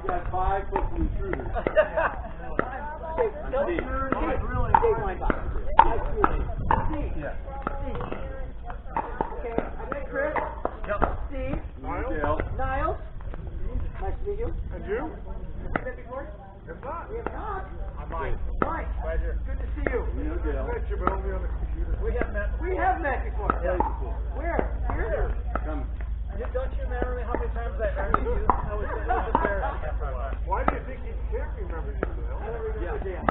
got 5 foot intruders. Dave Weinbach. Nice to meet you. Steve. Yeah. Steve. Okay, I met Chris. Yep. Steve. Niles. Niles. Nice to meet you. And you? Have we met before? If not, We have not. I'm Mike. Mike. Pleasure. Good to see you. You know Dale. Met you, but only on the computer. We have met before. Yeah. Where? Here. Come. Don't you remember how many times I argued you? I was embarrassed after a while. Why do you think he can't remember you, Dale? I don't remember Dale.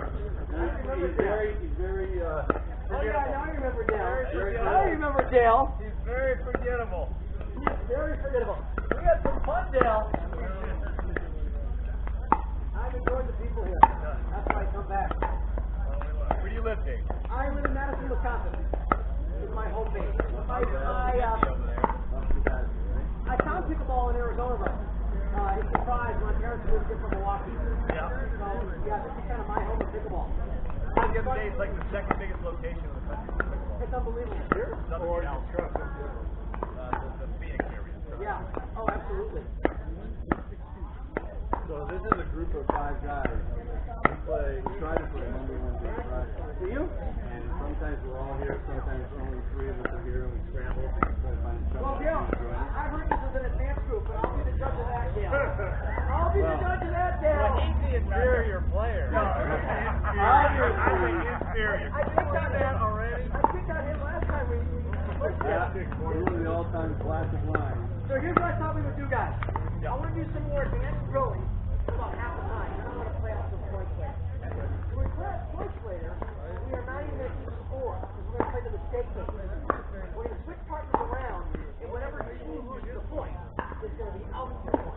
He's very, Oh yeah, now I remember Dale. Very Now I remember Dale. He's very forgettable. He's very forgettable. We had some fun, Dale. I've enjoyed the people here. That's why I come back. Where do you live, Dave? I live in Madison, Wisconsin. This is my home base. I found pickleball in Arizona, though. It's surprised my parents moved here from Milwaukee. Yeah. So, yeah, this is kind of my home of pickleball. The other day, it's like the second biggest location in the country. It's unbelievable. Here? Or the Phoenix area. Yeah. Oh, absolutely. So this is a group of 5 guys. We try to play Monday, Wednesday, Friday. Do you? And sometimes we're all here, sometimes only 3 of us are here, and we scramble to try to find a Well, chunk Dale, to join us. I've heard this is an advanced group, but I'll be the judge of that, Dale. I'll be the judge of that, Dale. Well, he's the inferior player. No, I'm the inferior. I picked on that already. I picked on him last time we played together. We're one of the all-time classic lines. So here's what I thought we would do, guys. I want to do some more advanced drilling for about half the time. I want to play out some points later. When we play out points later, we are not even going to keep score because we're going to play the mistake game. We're going to switch partners around, and whatever team loses the point is going to be out of the point.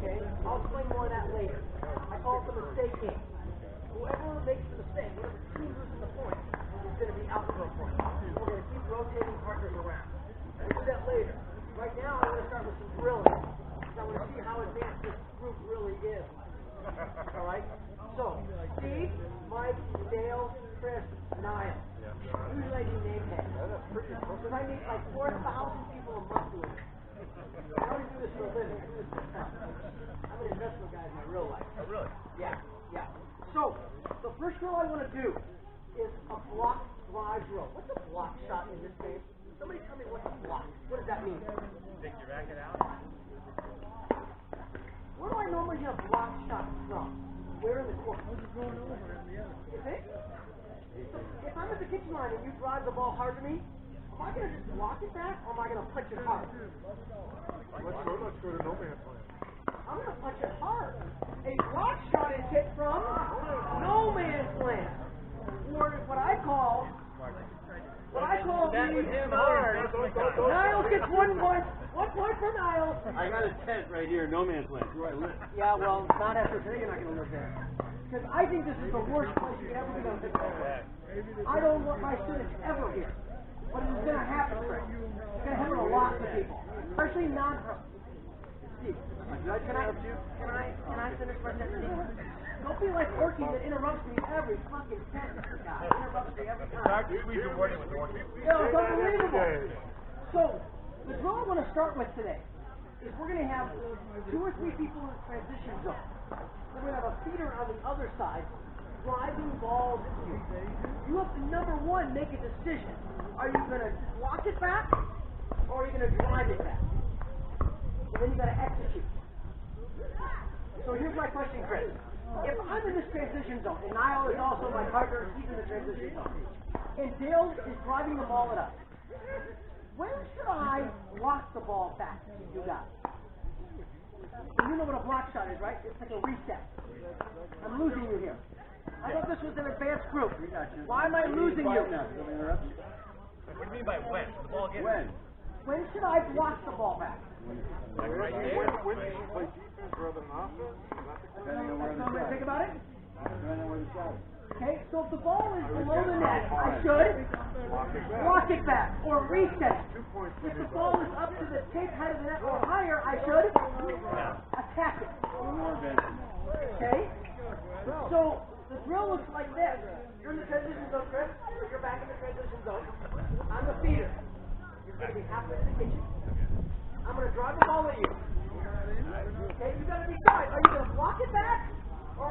Okay? I'll explain more of that later. I call it the mistake game. Whoever makes the mistake, whatever team loses the point, is going to be out for a point. We're going to keep rotating partners around. We'll do that later. Right now, I'm going to start with some drilling. I want to see how advanced this group really is. All right? So, Steve, Mike, Dale, Chris, Niall. Usually I do name tags. Because I meet like 4,000 people a month doing this. I already do this for a living. I do this for fun. I'm an investment guy in my real life. Oh, really? Yeah, yeah. So, the first drill I want to do is a block drive drill. What's a block shot in this game? Somebody tell me what's a block. What does that mean? Take your racket out. Where do I normally have block shots from? Where in the court? You think? So if I'm at the kitchen line and you drive the ball hard to me, am I going to just block it back or am I going to punch it hard? Let's go to no man's land. I'm going to punch it hard. A block shot is hit from no man's land. Or what I call That was him hard. Niles gets 1 point. 1 point for Niles. I got a tent right here, no man's land. Where I live. Yeah, well, not after today. You're not going to live there. Because I think this is the worst place you could ever be on pickleball. I don't want my students ever here. But it's going to happen, Chris. It's going to happen to lots of people, especially non-pro. Steve, can I finish my sentence? Don't be like Orky that interrupts me every fucking sentence. Guy interrupts me every time. It's hard to squeeze your word in with Orky. Yeah, it's unbelievable. So, the drill I want to start with today is we're going to have 2 or 3 people in the transition zone. We're going to have a feeder on the other side driving balls at you. You have to, number 1, make a decision. Are you going to block it back or are you going to drive it back? And then you got to execute. So here's my question, Chris. If I'm in this transition zone, and Niall is also my partner, he's in the transition zone, and Dale is driving the ball at us, when should I block the ball back, you guys? And you know what a block shot is, right? It's like a reset. I'm losing you here. I thought this was an advanced group. Why am I losing you? What do you mean by when? The ball gets When should I block the ball back? like right there. When do you play defense rather than offense? Depending on where the Somebody shot think is. about it? Depending on where the shot is. Okay, so if the ball is below the net, I should block it back or reset it. If the ball is up to the tape height of the net or higher, I should attack it. Okay? So the drill looks like this. You're in the transition zone, Chris. You're back in the transition zone. I'm the feeder. You're going to be halfway to the kitchen. I'm going to drive the ball at you. Okay, you got to decide.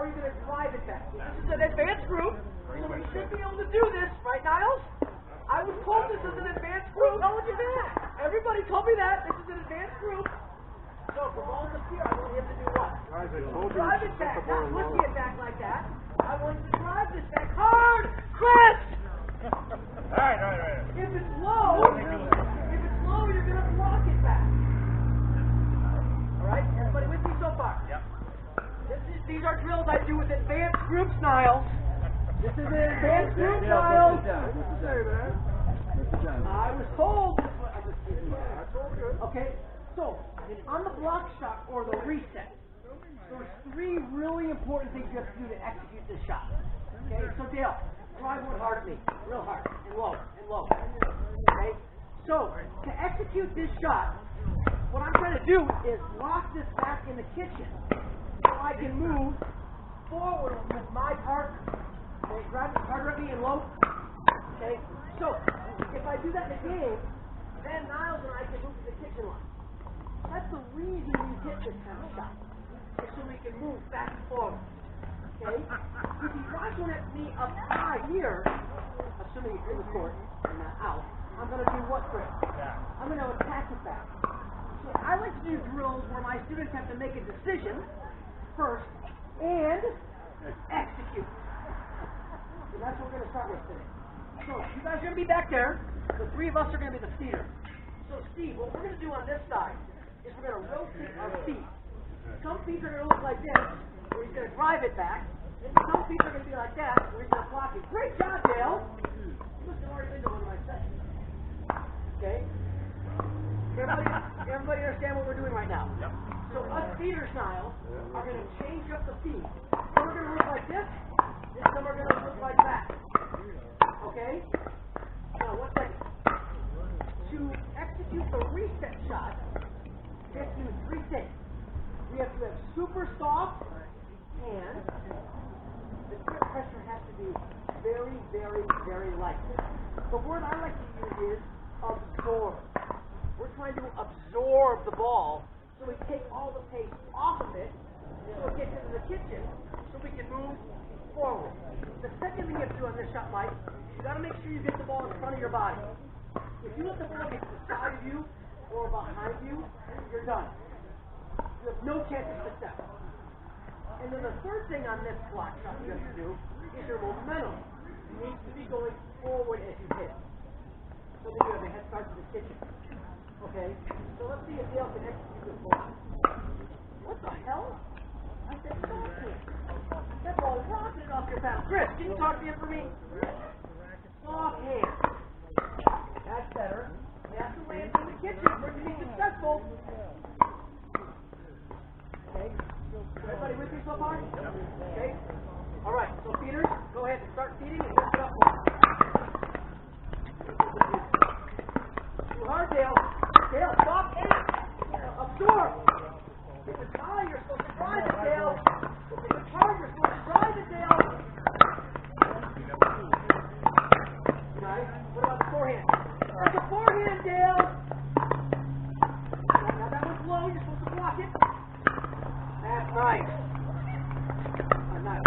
you're going to drive it back. This is an advanced group, so we should be able to do this, right, Niles? I was told this is an advanced group. Who told you that? Everybody told me that. This is an advanced group. So from all the here, I want him to do what? Guys, I told you Drive to it back, set the not bar pushing low. it back like that. I want you to drive this back hard, Chris! Right. If it's low, you're going to block it back. All right? Everybody with me so far? Yep. These are drills I do with advanced groups, Niles. This is an advanced group, Niles. I was told. That's all good. Okay, so on the block shot or the reset, there's three really important things you have to do to execute this shot. Okay, so Dale, drive one hard at me, real hard, and low, and low. Okay, so to execute this shot, what I'm trying to do is lock this back in the kitchen so I can move forward with my partner. Okay, grab the partner at me and low. Okay, so if I do that in the game, then Niles and I can move to the kitchen line. That's the reason you hit this kind of shot, is so we can move back and forward. Okay? If he drives one at me up high here, assuming it's in the court and not out, I'm going to do what, Chris? I'm going to attack it back. So I like to do drills where my students have to make a decision first and execute. So that's what we're going to start with today. So you guys are going to be back there. The three of us are going to be the feeder. So Steve, what we're going to do on this side is we're going to rotate our feet. Some feet are going to look like this, where he's going to drive it back. And some feet are going to be like that, where he's going to block it. Great job, Dale. You must have already been to one of my sessions. Okay? Everybody understand what we're doing right now? Yep. So us feeder styles are going to change up the feet. Some are going to look like this, and some are going to look like that. Okay? Now, one second. To execute the reset shot, we have to do three things. We have to have super soft hands. The grip pressure has to be very, very, very light. The word I like to use is absorb. We're trying to absorb the ball so we take all the pace off of it so it gets into the kitchen so we can move forward. The second thing you have to do on this shot, Mike, you got to make sure you get the ball in front of your body. If you let the ball get to the side of you or behind you, you're done. You have no chance of success. And then the third thing on this block shot you have to do is your momentum needs to be going forward as you hit. So then you have a head start to the kitchen. Okay? So let's see if Dale can execute this ball. What the hell? I said soft hand. That ball is rocketed off your paddle. Chris, can you talk to him for me? Soft hand. That's better. You have to land in the kitchen for it to be successful. Okay? Everybody with me so far? Okay? Alright, so feeders, go ahead and start feeding and lift it up. Too hard, Dale. Dale, soft hand. Absorb. If it's high, you're supposed to drive it, Dale. If it's hard, you're supposed to drive it, Dale. Nice. What about the forehand? That's a forehand, Dale. Now that one's low. You're supposed to block it. That's nice. Nice.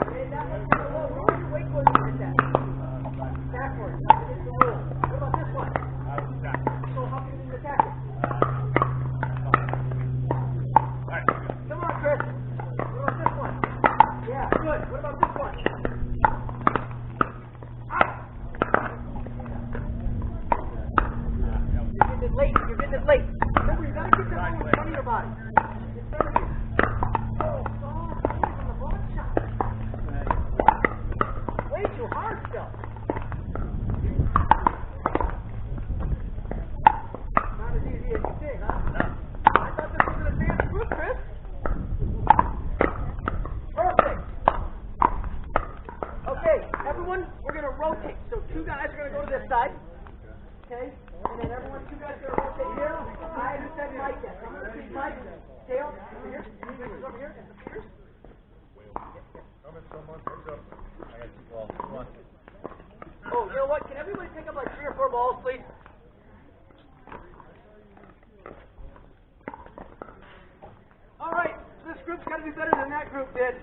Okay, that one's kind of low. Where was your weight going to hit that? Backwards. It's the rule. What about this one? So how can you attack it? Come on, Chris. What about this one? Yeah, good. What about this one? You're getting it late. Remember, you got to keep the ball in front of your body. In front of you. Oh, soft hands on the block shot. Way too hard still. Not as easy as you think, huh? I thought this was an advanced group, Chris. Perfect. Okay, everyone, we're going to rotate. So two guys are going to go to this side. Okay? And then everyone, you guys are going to rotate here. I haven't said Mike yet. I'm going to see Mike. Dale, over here. You guys over here. And the feeders. Oh, you know what? Can everybody pick up like 3 or 4 balls, please? All right. This group to be better than that group did.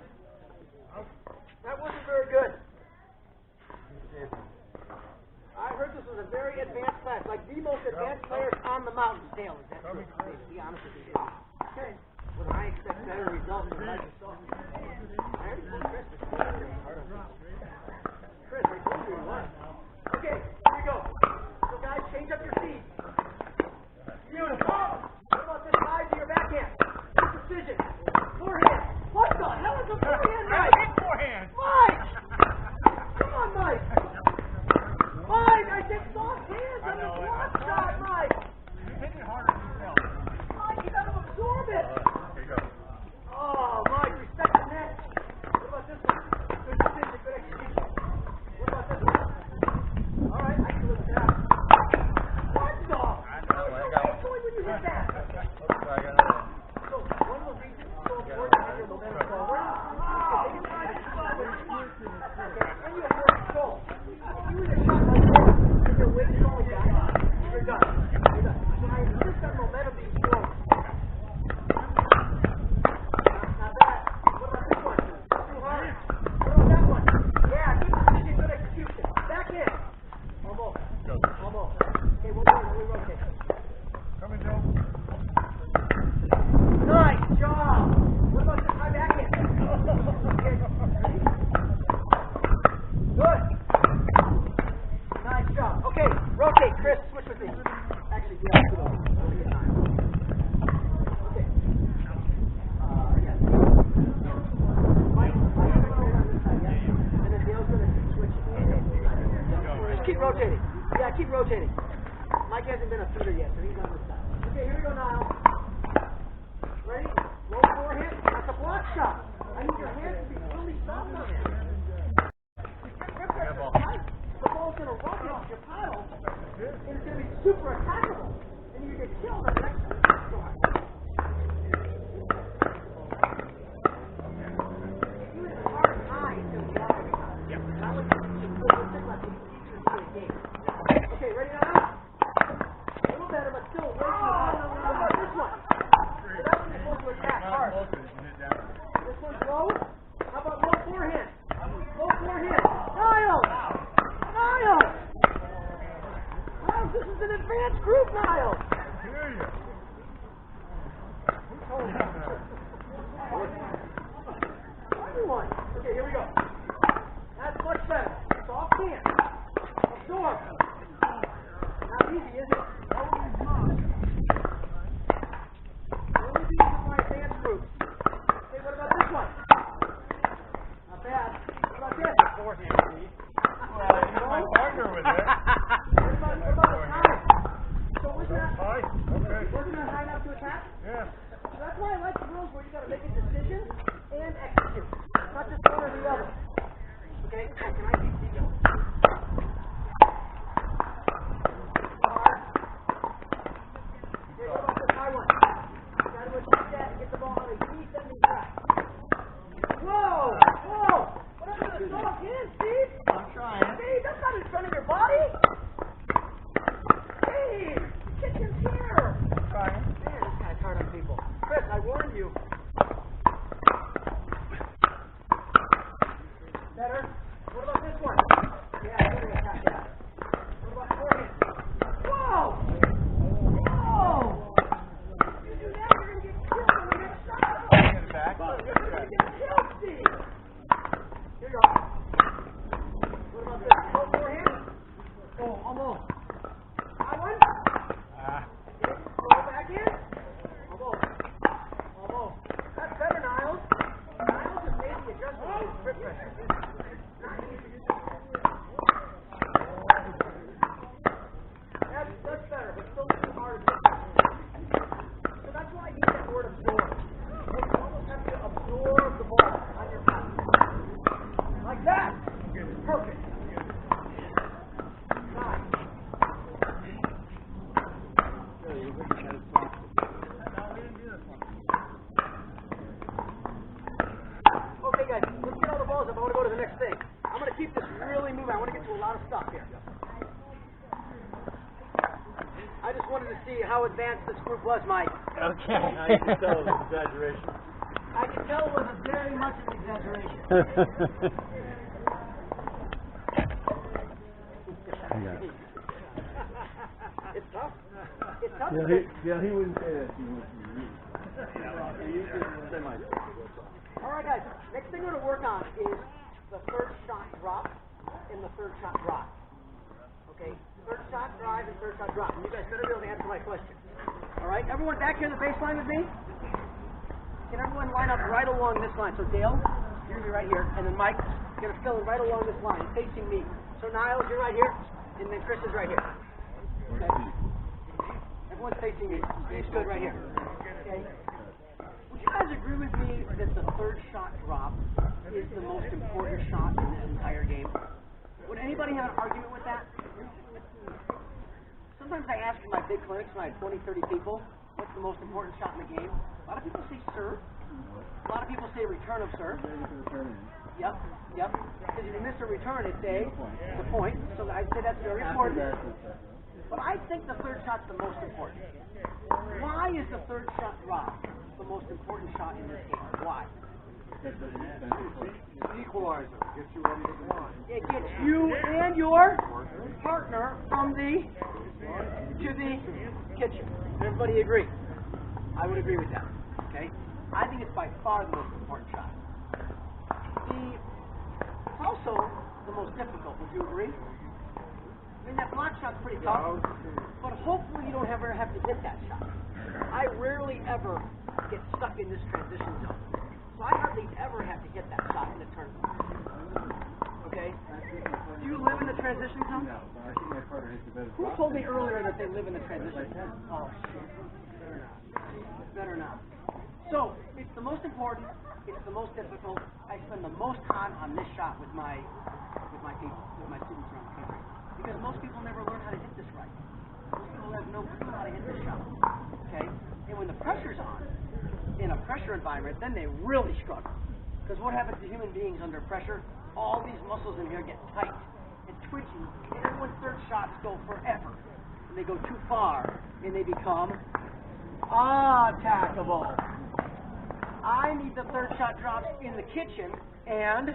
That wasn't very good. I heard this was a very advanced class, like the most advanced players on the mountain. Dale, is that true? Be honest with you. Okay. Well, I expect better results than what I just saw. I already told Chris. Chris, I told you what. Okay, here we go. So guys, change up your feet. Beautiful. What about this side to your backhand? Precision. Forehand. What the hell is a forehand, Mike? Forehand. Mike! Come on, Mike. Mike, I said soft hands on the block shot, Mike. You're hitting it harder than yourself. Mike, you gotta absorb it. Here you go. Oh, Mike, respect the net. What about this one? Good decision, good execution. What about this one? All right, I can live with that. What the? How was your head going when you hit that? So, one of the reasons it's so important to have your momentum forward is they can try to stop it. Okay, and you have more control. If you hit a shot like this, and your weight is only back, you're done. You're done. So I insist on momentum being forward. Now that, what about this one? Too hard. What about that one? Yeah, good decision, good execution. Back in. Almost. Almost. Okay, we'll rotate. Coming, Joe. Nice job. What about this high back in? Okay, ready? Good. Nice job. Okay, rotate. Chris, switch with me. Actually, we have to go. Okay. Yeah. Mike, you're going to hold on this side, yeah? And then Dale's going to switch. Just keep rotating. Yeah, keep rotating. Mike hasn't been a feeder yet, so he's on this side. Okay, here we go, Niall. Ready? Low forehand. That's a block shot. I need your hands to be really soft on it. The ball's going to rocket off your paddle, and it's going to be super attackable, and you're going to get killed on the next one. You hit the hard high, it's going to be off every time. Yep. That was like the features of the game. Okay, ready now? A little better, but still way too high. How about this one? So that one's supposed to attack hard. This one's low. How about low forehand? Low forehand. Niall! Niall! Niall, this is an advanced group, Niall! Hear you. Who told you that? Everyone. Okay, here we go. That's much better. Soft hand. Absorb. Not easy, is it? No, it's not. Only these are my advanced groups. Okay, what about this one? Not bad. What about this? Forehand, see? Well, he's my partner with it. What about the time? So wasn't that High? Okay. high enough to attack? Yeah. So that's why I like the rules where you got to make a decision and execute. Not just one or the other. Okay? Can I keep these? Hard. Okay, what about this high one? You got to attack that and get the ball on a descending track. Whoa! Whoa! What happened to the soft hand, Steve? I'm trying. Steve, that's not in front of your body. Steve, get your chair. Trying. Man, this guy's hard on people. Chris, I warned you. Better. What about this one? Yeah, I'm going to attack that. What about forehand? Whoa! Whoa! You do that, you're going to get killed on the next shot. Get it back. You're going to get killed, Steve. Here you go. What about this? Low forehand? Oh, almost. High one? Okay, roll back in. Almost. Almost. That's better, Niles. Niles has made the adjustment to his grip pressure. That's better, but still too hard. So that's why I need that word absorb. You almost have to absorb the ball on your paddle. Like that. Perfect. Nice. Okay, guys, let's get all the balls up. I want to go to the next thing. I'm going to keep this really moving. I want to get to a lot of stuff here. I just wanted to see how advanced this group was, Mike. Okay. I can tell it was exaggeration. I can tell it was a very much of an exaggeration. It's tough. It's tough. He wouldn't say that to you. All right, guys. Next thing we're going to work on is the third shot drop and the third shot drive. Okay? Third shot drive and third shot drop. And you guys better be able to answer my question. All right? Everyone back here in the baseline with me? Can everyone line up right along this line? So Dale, you're going to be right here. And then Mike, you're going to fill in right along this line, facing me. So Niles, you're right here. And then Chris is right here. Okay? Everyone's facing me. Steve's good right here. Okay? Would you guys agree with me that the third shot drop is the most important shot in this entire game? Would anybody have an argument with that? Sometimes I ask in my big clinics when I have 20, 30 people, what's the most important shot in the game? A lot of people say serve. A lot of people say return of serve. Yep. Because if you miss a return, it's a point. So I'd say that's very important. But I think the third shot's the most important. Why is the third shot drop the most important shot in this game? Why? Equalizer. Gets you ready to go on. It gets you and your partner from the to the kitchen. Everybody agree? I would agree with that. Okay? I think it's by far the most important shot. It's also the most difficult. Would you agree? I mean, that block shot's pretty tough, but hopefully you don't ever have to hit that shot. I rarely ever get stuck in this transition zone. So I hardly ever have to hit that shot in a tournament. Okay? Do you live in the transition zone? Who told me earlier that they live in the transition zone? Oh, shit. Better not. So, it's the most important, it's the most difficult. I spend the most time on this shot with my people, with my students around the country. Because most people never learn how to hit this right. Most people have no clue how to hit this shot. Okay? And when the pressure's on, in a pressure environment, then they really struggle. Because what happens to human beings under pressure? All these muscles in here get tight and twitchy, and everyone's third shots go forever. And they go too far, and they become attackable. I need the third shot drops in the kitchen and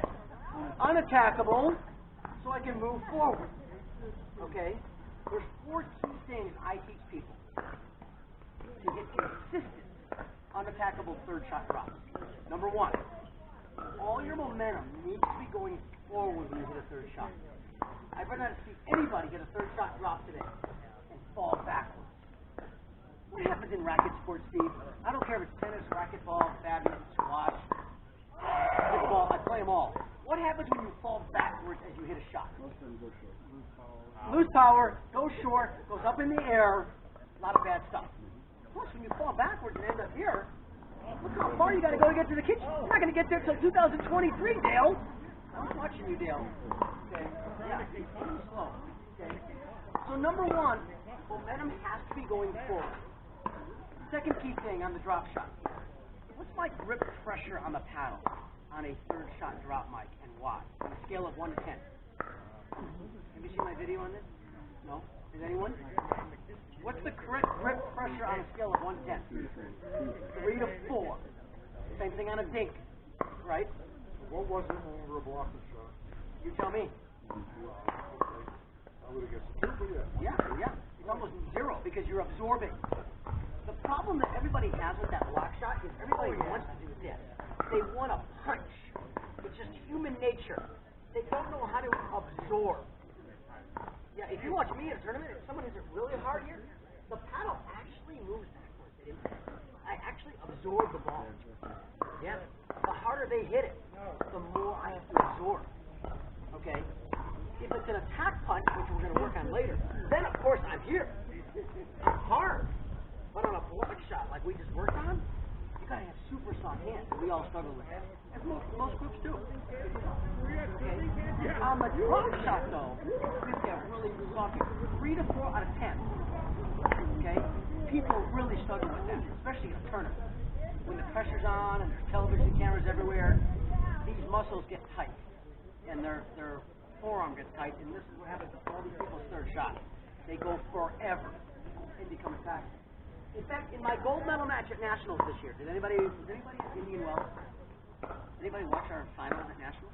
unattackable so I can move forward. Okay? There's 4 key things I teach people to get consistent, unattackable third shot drops. Number 1, all your momentum needs to be going forward when you hit a third shot. I'd rather not see anybody get a third shot drop today and fall backwards. What happens in racket sports, Steve? I don't care if it's tennis, racquetball, badminton, squash, pickleball, I play them all. What happens when you fall backwards as you hit a shot? Lose power, goes short, goes up in the air, a lot of bad stuff. Plus, when you fall backwards and end up here, look how far you got to go to get to the kitchen. You're not going to get there till 2023, Dale. I'm watching you, Dale. Okay. Yeah. Slow. Okay. So number 1, momentum has to be going forward. Second key thing on the drop shot. What's my grip pressure on the paddle on a third shot drop, Mike, and why? On a scale of 1 to 10. Have you seen my video on this? No? Is anyone? What's the correct grip pressure on a scale of 1 to 10? 3 to 4. Same thing on a dink, right? What was it over a blocking shot? You tell me. I would have guessed 2, but yeah. Yeah. It's almost 0 because you're absorbing. The problem that everybody has with that block shot is everybody wants to do this. They want to punch. It's just human nature. They don't know how to absorb. Yeah, if you watch me at a tournament, if someone hits it really hard here, the paddle actually moves backwards. I actually absorb the ball. Yeah. The harder they hit it, the more I have to absorb. Okay? If it's an attack punch, which we're going to work on later, then of course I'm here. I'm hard. But on a block shot like we just worked on, you gotta have super soft hands. We all struggle with that. As most groups do. Okay? On the drop shot though, we have to have really soft hands. 3 to 4 out of 10. Okay? People really struggle with that, especially in a tournament. When the pressure's on and there's television cameras everywhere, these muscles get tight. And their forearm gets tight, and this is what happens to all these people's third shot. They go forever and become attacked. In fact, in my gold medal match at Nationals this year, was anybody at Indian Wells? Anybody watch our finals at Nationals?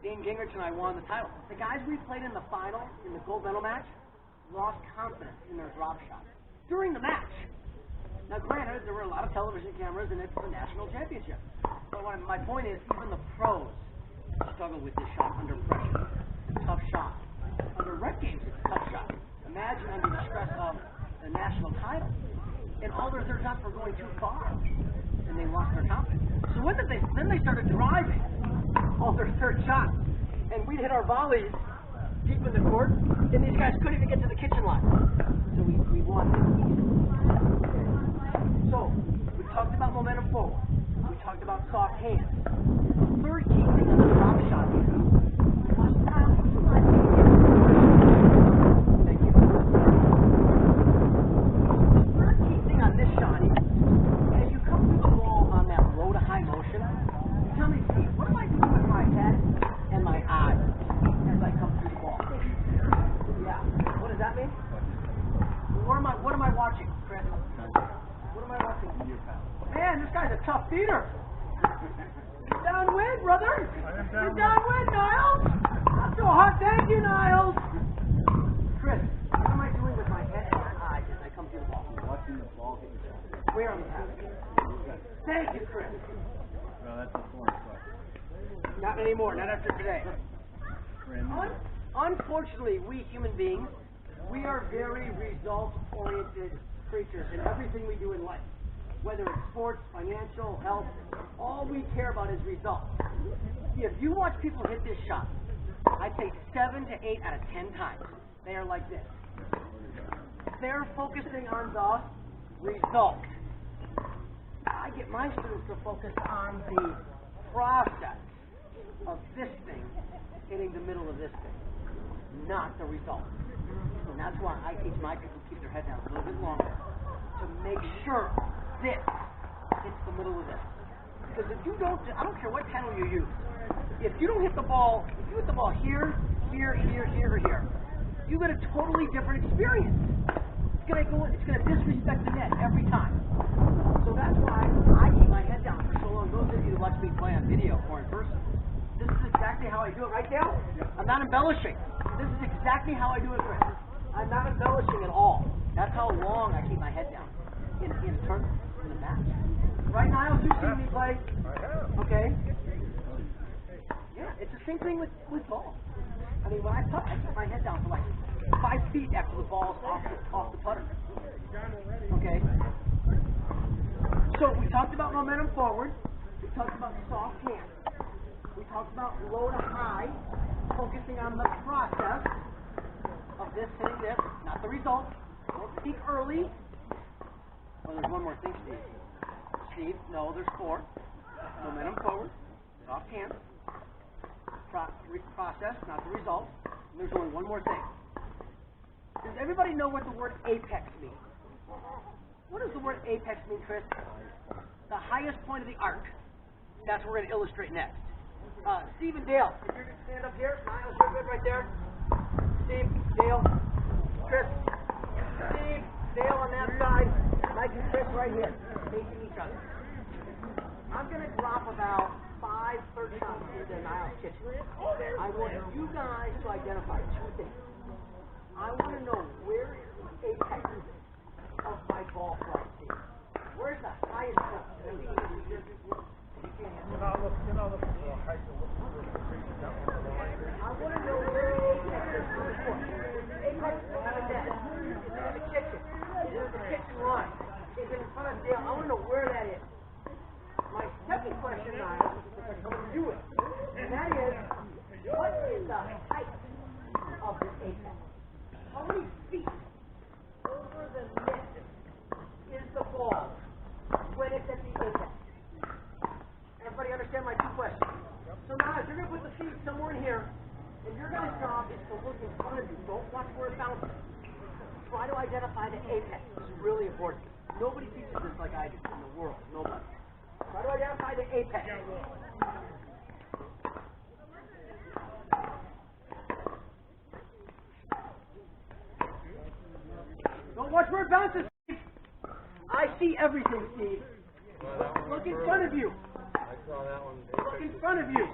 Dean Gingrich and I won the title. The guys we played in the final, in the gold medal match, lost confidence in their drop shot during the match. Now, granted, there were a lot of television cameras and it's the national championship. But my point is, even the pros struggle with this shot under pressure. It's a tough shot. Under rec games, it's a tough shot. Imagine under the stress of the national title. And all their third shots were going too far. And they lost their confidence. So what did they? Then they started driving all their third shots. And we'd hit our volleys deep in the court, and these guys couldn't even get to the kitchen line. So we won. So we talked about momentum forward. We talked about soft hands. The third key thing on the drop shot is you must not Thank you. The third key thing on this shot is as you come through the ball on that low to high motion, you tell me, Steve, what am I doing with my head and my eyes as I come through the ball? Yeah. What does that mean? What am I watching, Chris? What am I watching? Man, this guy's a tough feeder. You're downwind, brother. You're downwind, Niles. Not so hot. Thank you, Niles. Chris, what am I doing with my head and my eyes as I come through the ball? Watching the ball hit your shot. Where on the pass? Thank you, Chris. Well, that's a foreign question. Not anymore. Not after today. Unfortunately, we human beings, we are very result-oriented creatures in everything we do in life. Whether it's sports, financial, health, all we care about is results. If you watch people hit this shot, I'd say 7 to 8 out of 10 times, they are like this. They're focusing on the result. I get my students to focus on the process of this thing hitting the middle of this thing, not the result. And that's why I teach my people to keep their head down a little bit longer to make sure this hits the middle of this. Because if you don't, I don't care what handle you use. If you don't hit the ball, if you hit the ball here, here, here, here, or here, you get a totally different experience. It's gonna disrespect the net every time. So that's why I keep my head down for so long. Those of you who watch me play on video or in person, this is exactly how I do it, right, Dale? I'm not embellishing. This is exactly how I do it, Chris. I'm not embellishing at all. That's how long I keep my head down in a tournament, in a match. Right, Niles? You've seen me play? I have. Okay. Yeah, it's the same thing with ball. I mean, when I putt, I keep my head down for like 5 feet after the ball's off the putter. Okay. So we talked about momentum forward. We talked about soft hands. We talked about low to high, focusing on the process of this hitting this, not the result. Don't speak early. Oh, there's one more thing, Steve. Steve, no, there's 4. Momentum forward, soft hands, process, not the result. And there's only one more thing. Does everybody know what the word apex means? What does the word apex mean, Chris? The highest point of the arc. That's what we're going to illustrate next. Steve and Dale, if you're going to stand up here, Niles, you're good right there. Steve, Dale, Chris, Steve, Dale on that side, Mike and Chris right here, facing each other. I'm going to drop about 5 third shots into Niles' kitchen. I want you guys to identify 2 things. I want to know where is the apex of my ball flight, Steve. Where's the highest point? You're not looking for a height to look for the region. That one's the line. I want to know where the apex is on the court. Apex is on the net. Is it in the kitchen? Is it in the kitchen line? Is it in front of Dale? I want to know where that is. My second question, Niles, is going to do it. And that is, what is the height of the apex? How many feet over the net is the ball when it's at the apex? Everybody understand my 2 questions? So now, if you're going to put the feet somewhere in here, and your guys' job is to look in front of you. Don't watch where it bounces. Try to identify the apex. This is really important. Nobody teaches this like I do in the world. Nobody. Try to identify the apex. Don't watch where it bounces. everything, Steve. Well, that one Look went in further. front of you. I saw that one. Look in front of you.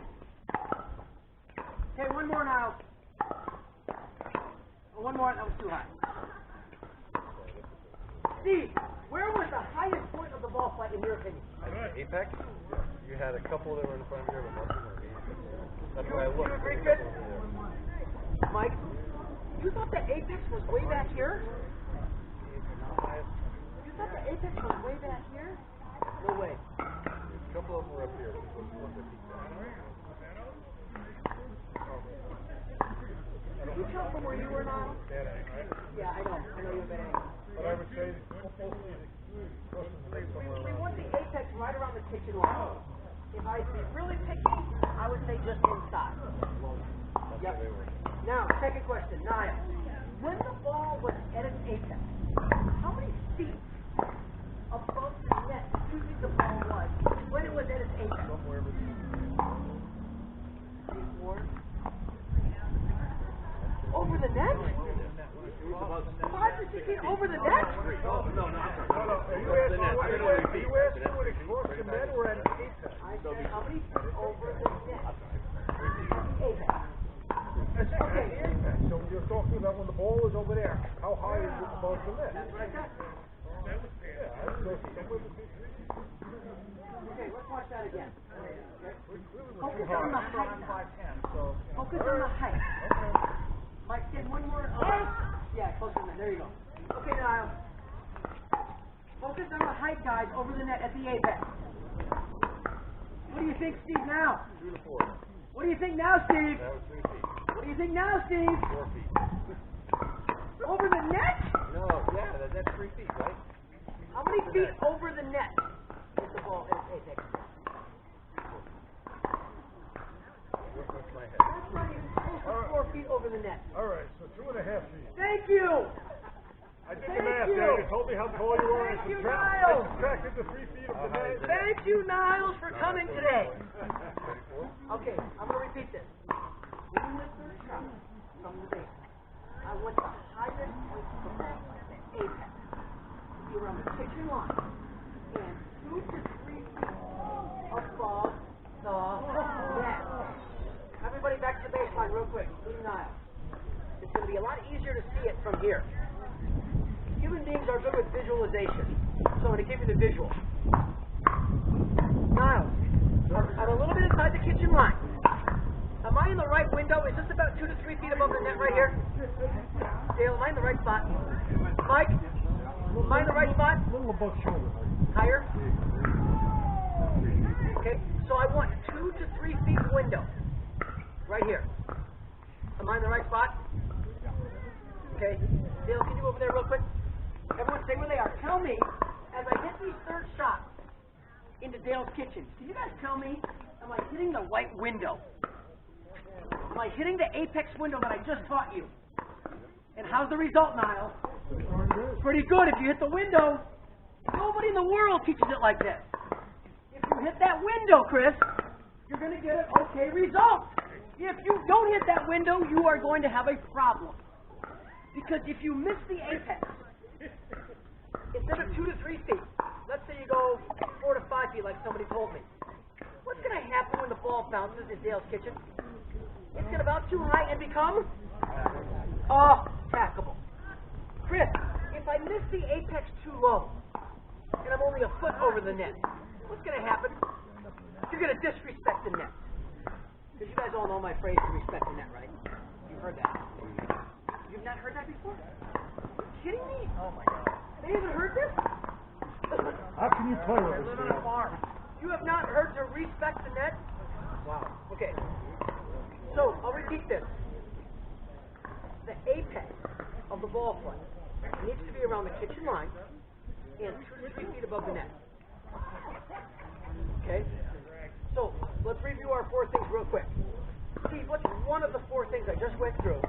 Okay, one more now. One more. That was too high. Steve, where was the highest point of the ball flight in your opinion? Apex? You had a couple that were in front of you, but most of them were apex. That's why I looked. You agree, Chris? Mike, you thought the apex was way back here? You thought the apex was way back here? No way. A couple of them were up here. This was one that peaked out. Did you tell from where you were now? Bad angle, right? Yeah, I know. I know you're bad angle. But I would say We want the apex right around the kitchen line. If I'd be really picky, I would say just inside. Yep. Now, second question, Niall. When the ball was at its apex, how many feet above the net do you think the ball was when it was at its apex? Somewhere between 3, 4. Over the net? 5 to 6 feet over the net? No, you asking what it cost the men or at apex? I said how many feet over the net? Apex. That's okay. Apex. So you're talking about when the ball is over there. How high is it above the net? That's what I said. Yeah, I would go somewhere between 3. Okay, let's watch that again. Focus on the height. So, Focus on the height. Mike, get one more. Yeah, closer than that. There you go. Okay, Niall. Focus on the height, guys, over the net at the apex. What do you think, Steve, now? 2 to 4. What do you think now, Steve? That was 3 feet. What do you think now, Steve? 4 feet. Over the net? No, yeah, that's 3 feet, right? How many feet over the net is the ball at its apex? What's my head? That's not even close to 4 feet over the net. all right, so 2.5 feet. Thank you! I did Thank the math you. there. You told me how tall you were. Thank you, I Niles. subtracted the 3 feet of the net. Thank you, Niles, for coming today. Okay, I'm going to repeat this. When you lift your shot from the base, I want the highest point of the ball, the apex, to be around the kitchen line and 2 to 3 feet above the net. Everybody back to the baseline real quick, including Niles. It's going to be a lot easier to see it from here. Human beings are good with visualization, so I'm going to give you the visual. Niles, I'm a little bit inside the kitchen line. Am I in the right window? Is this about 2 to 3 feet above the net right here? Dale, am I in the right spot? Mike, am I in the right spot? A little above shoulder height. Higher? Okay, so I want 2 to 3 feet window. Right here. Am I in the right spot? Okay. Dale, can you go over there real quick? Everyone stay where they are. Tell me, as I hit these third shots into Dale's kitchen, can you guys tell me, am I hitting the right window? Am I hitting the apex window that I just taught you? And how's the result, Niall? Pretty good. If you hit the window, nobody in the world teaches it like this. If you hit that window, Chris, you're going to get an okay result. If you don't hit that window, you are going to have a problem. Because if you miss the apex, instead of 2 to 3 feet, let's say you go 4 to 5 feet like somebody told me, what's going to happen when the ball bounces in Dale's kitchen? It's going to bounce too high and become tackable. Chris, if I miss the apex too low, and I'm only a foot over the net, what's going to happen? You're going to disrespect the net. Because you guys all know my phrase to respect the net, right? You've heard that. You've not heard that before? Are you kidding me? Oh my God. They haven't heard this? How can you play with this? You have not heard to respect the net? Wow. Okay. So, I'll repeat this. The apex of the ball flight needs to be around the kitchen line and 2 to 3 feet above the net. Okay? So, let's review our 4 things real quick. Steve, what's one of the 4 things I just went through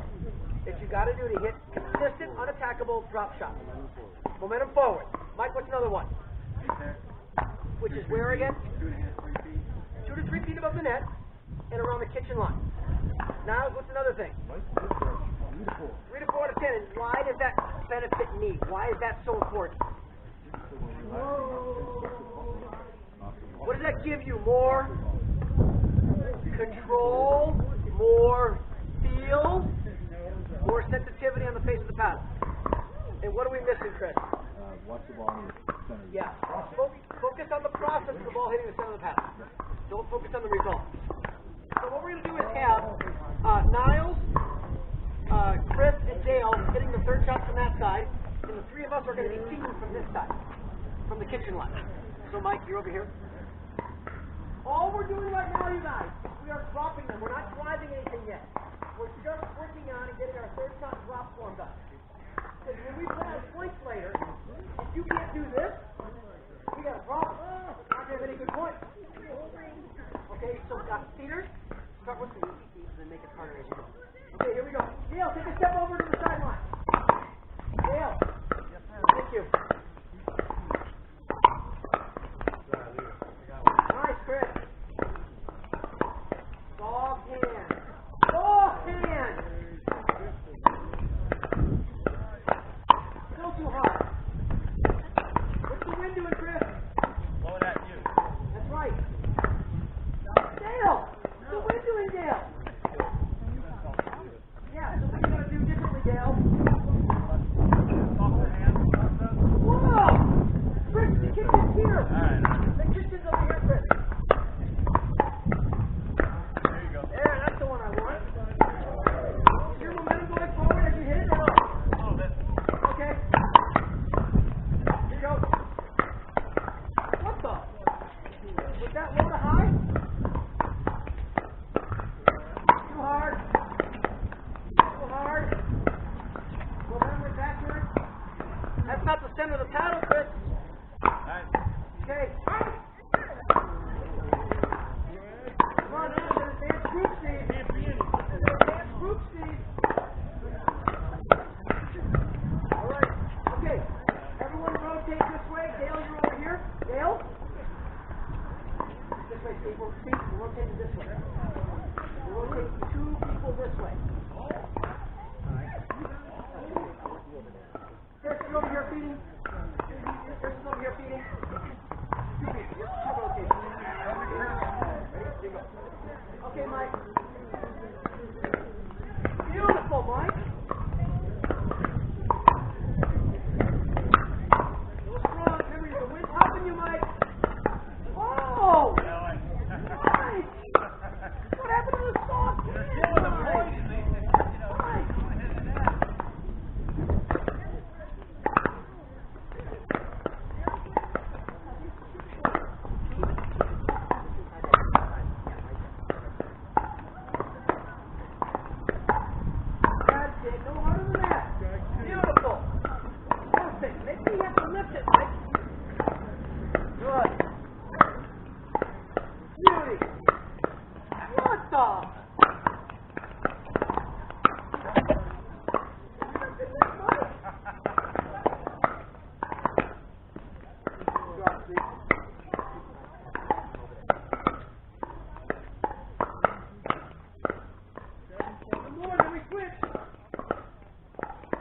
that you got to do to hit consistent, unattackable drop shots? Momentum forward. Mike, what's another one? Which is where again? 2.5, 3 feet. 2 to 3 feet above the net and around the kitchen line. Now, what's another thing? 3 to 4 out of 10. And why does that benefit me? Why is that so important? What does that give you? More control, more feel, more sensitivity on the face of the paddle. And what are we missing, Chris? Watch the ball in the center. Yeah. Focus on the process of the ball hitting the center of the paddle. Don't focus on the result. So what we're going to do is have Niles, Chris, and Dale hitting the third shot from that side, and the three of us are going to be feeding from this side, from the kitchen line. So Mike, you're over here. All we're doing right now, you guys, is we are dropping them. We're not driving anything yet. We're just working on and getting our third shot drop form done. Because when we play on points later, if you can't do this, we got a problem. We're not going to have any good points. Okay, so Peter, start with the easy keys and then make it harder as you go. Okay, here we go. Dale, take a step over to the sideline. Dale. Yes, sir. Thank you. Nice, Chris. Soft hand. Soft hand. Still too hard. What's the wind doing, Chris? Blowing at you. That's right. Dale! What's the wind doing, Dale? Yeah, so what are you going to do differently, Dale? Whoa! Chris, the kitchen's here. Alright. The kitchen's over here, Chris. There you go. There, that's the one I want. Is your momentum going forward as you hit it or not? A little bit. Okay. Here you go. What the? Was that low to high? Too hard. Too hard. Momentum went backward. That's not the center of the paddle, Chris. Nice. Okay. Come on, now, there's advanced group speed. Advanced group speed. All right. Okay. Everyone rotate this way. Dale, you're over here. Dale? This way, Steve. We're rotating this way. We're rotating two people this way. Kirsten over here feeding. Kirsten's over here feeding. Two rotations. Ready? Here you go. Okay, Mike. Beautiful, Mike. Go strong. Remember, the wind's helping you, Mike. Oh! Nice! What happened to the soft hand, Mike? Mike! That's it. No harder than that. Beautiful. Perfect. Maybe you have to lift it, Mike. Good. Beauty. What the? Drop, please. One more, then we switch.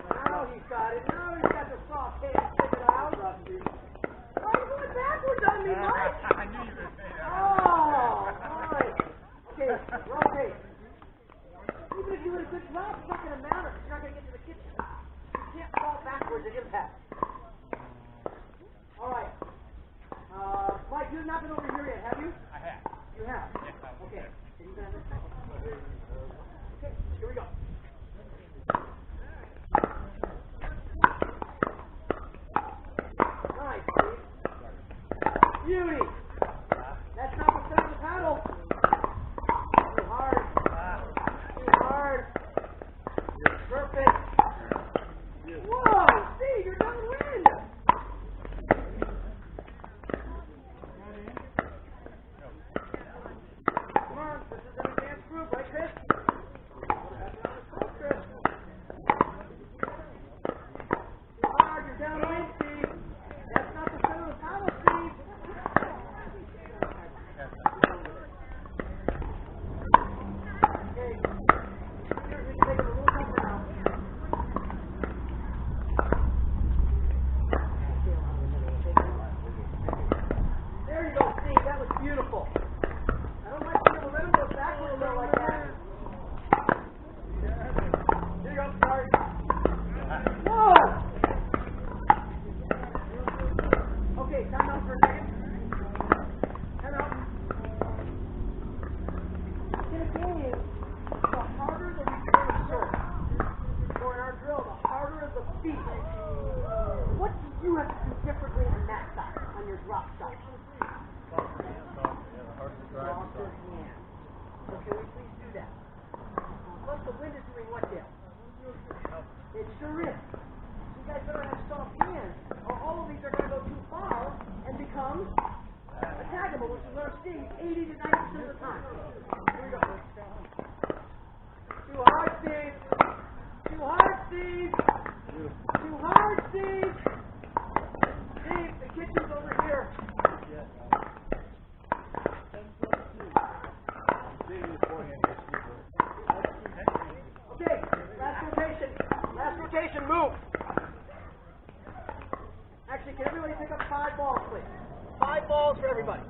Now he's got it. Now he's got the soft hand. Check it out. Why are you going backwards on me, Mike? I knew you were going to say that. Oh, nice. Okay, rotate. Even if you would have good drop, it's not going to matter. You're not going to get to the kitchen. You can't fall backwards at impact. All right. Mike, you've not been over here yet, have you? I have. You have? Yes, I have. Okay. Can you stand this? Okay, here we go. Nice, Steve. Beauty. That's not the center of the paddle. Too hard. Too hard. Perfect. Whoa, Steve, you're downwind. Come on, this is an advanced group, right, Chris? can we please do that? Plus the wind is doing what there? It sure is. So you guys better have soft hands, or all of these are going to go too far and become attackable, which is what I'm seeing 80 to 90% of the time. Here we go. Too hard, Steve. Too hard, Steve. Too hard, Steve. Steve, the kitchen's over here. Okay, last rotation, move. Actually, can everybody pick up 5 balls, please? 5 balls for everybody.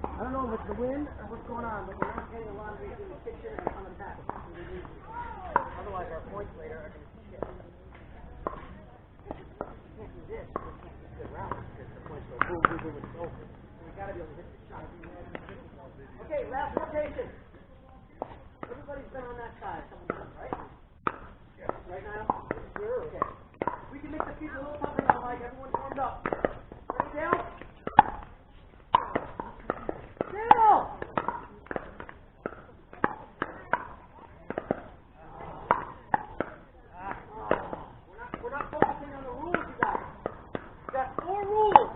I don't know if it's the wind or what's going on, but we're not getting a lot of these in the kitchen and on the back. Otherwise, our points later are going to be shit. We can't do this. We can't just sit around because the points go boom, boom, boom, it's over. So we got to be able to hit the shot. Okay, last rotation. Everybody's been on that side a couple times, right? Yeah. Right now? Sure. Okay. We can make the feet a little tougher now, Mike. Everyone's warmed up. Ready, Dale? Dale! We're not focusing on the rules, you guys. We've got 4 rules.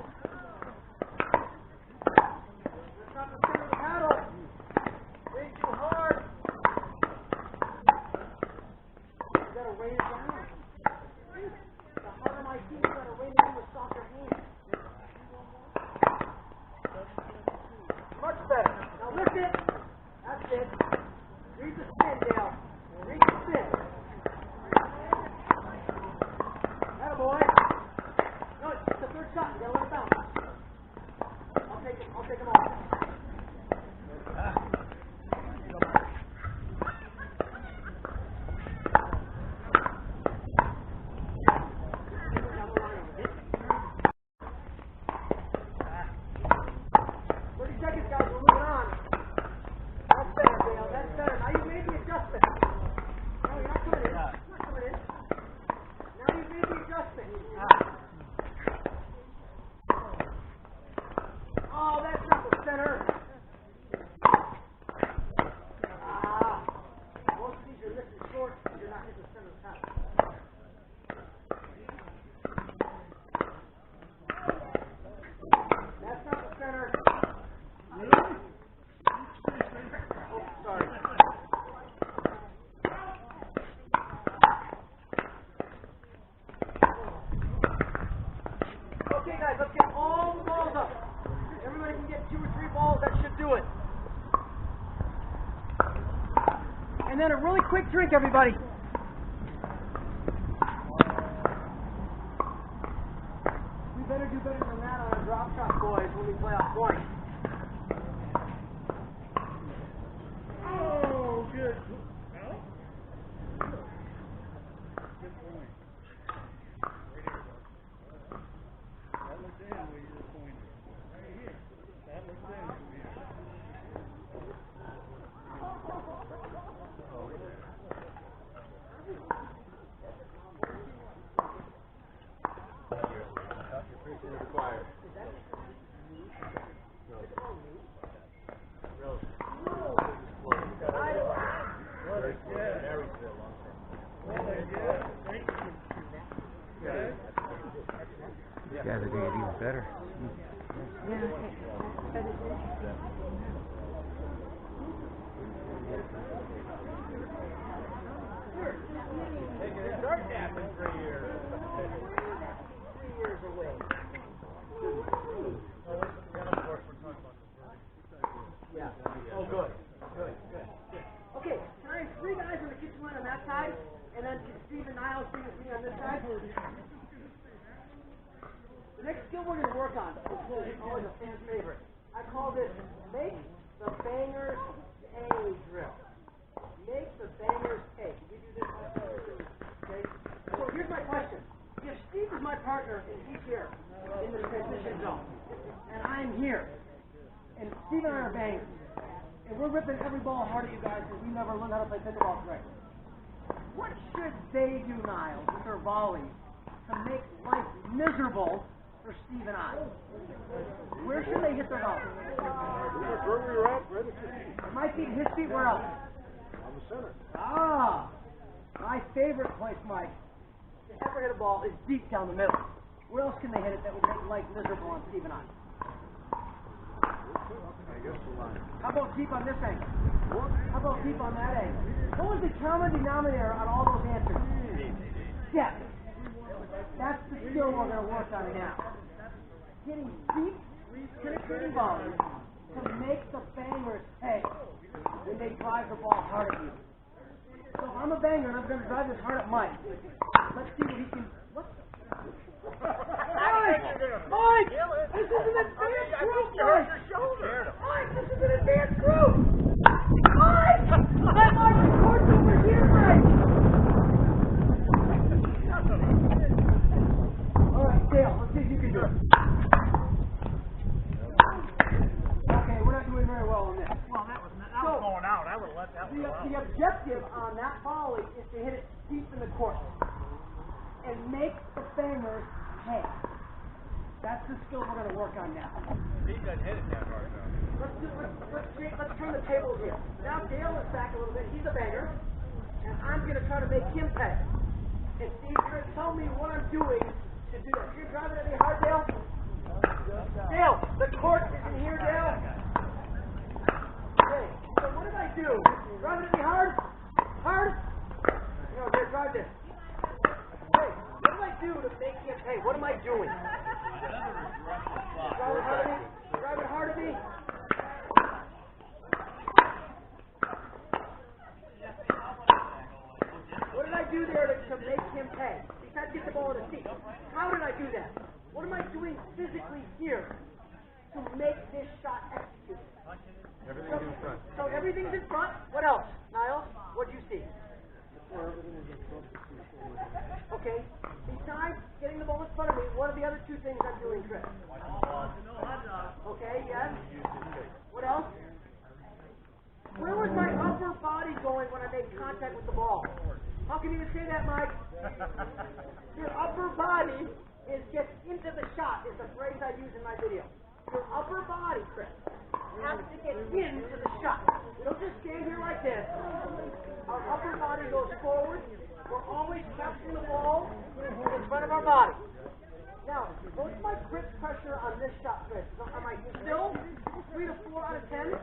Let's not consider the paddle. Way too hard. You gotta rain it down. The harder my team, you gotta rain it in with softer hands. Much better. Now lift it. That's it. Read the spin, Dale. Read the spin. Atta boy. No, it's the 3rd shot. You gotta let it bounce. I'll take him off. And then a really quick drink, everybody. We better do better than that on our drop shot, boys, when we play off point. Oh, good. Good point. That looked in where you were pointing. Right here. That looked in from here. These guys are going to get even better. Start napping for a year. 3 years away. Yeah. Oh, good. Good. Okay, can I have 3 guys on the kitchen line on that side, and then can Steve and Niles be with me on this side? The next skill we're going to work on is always a fan favorite. I call this make the bangers pay drill. Make the bangers pay. Can we do this? Okay. So here's my question. If Steve is my partner and he's here in the transition zone, and I'm here, and Steve and I are bangers, and we're ripping every ball hard at you guys because we never learned how to play pickleball correctly, what should they do, Niles, with their volleys to make life miserable for for Steve and I. Where should they hit their ball? Where we were at, right at your feet. My feet, his feet, where else? On the center. Ah, my favorite place, Mike, to ever hit a ball is deep down the middle. Where else can they hit it that would make life miserable on Steve and I? I guess the line. How about deep on this angle? How about deep on that angle? What was the common denominator on all those answers? Depth. That's the skill we're going to work on now. Getting deep, penetrating balls to make the bangers pay when they drive the ball hard at you. So if I'm a banger and I'm going to drive this hard at Mike, let's see what he can. What? Mike! This is an advanced group, Mike! Mike, this is an advanced group! Mike! Let Mike record over here, Mike! Alright, Dale, let's see if you can do it. Okay, we're not doing very well on this. Well, that was going out. I would have let that one go out. The objective on that volley is to hit it deep in the court and make the bangers pay. That's the skill we're going to work on now. He doesn't hit it that hard though. Let's turn the tables here. Now Dale is back a little bit. He's a banger, and I'm going to try to make him pay. And Steve, you're going to tell me what I'm doing to do that. You're driving it any hard, Dale? Dale, the court is in here, Dale. Okay, so what did I do? Drive it any hard? Hard? No, here, drive this. Hey, what do I do to make him pay? What am I doing? Drive it hard at me. Drive it hard at me. What did I do there to make him pay? Besides get the ball in the seat. How did I do that? What am I doing physically here to make this shot execute? Everything's in front. So everything's in front. What else? Niles, what'd you see? Okay. Besides getting the ball in front of me, what are the other two things I'm doing, Chris? Okay, yes. What else? Where was my upper body going when I made contact with the ball? How can you even say that, Mike? Your upper body gets into the shot is the phrase I use in my video. Your upper body, Chris, has to get into the shot. We don't just stand here like this. Our upper body goes forward. We're always capturing the ball in front of our body. Now, what's my grip pressure on this shot, Chris? Am I still 3 to 4 out of 10?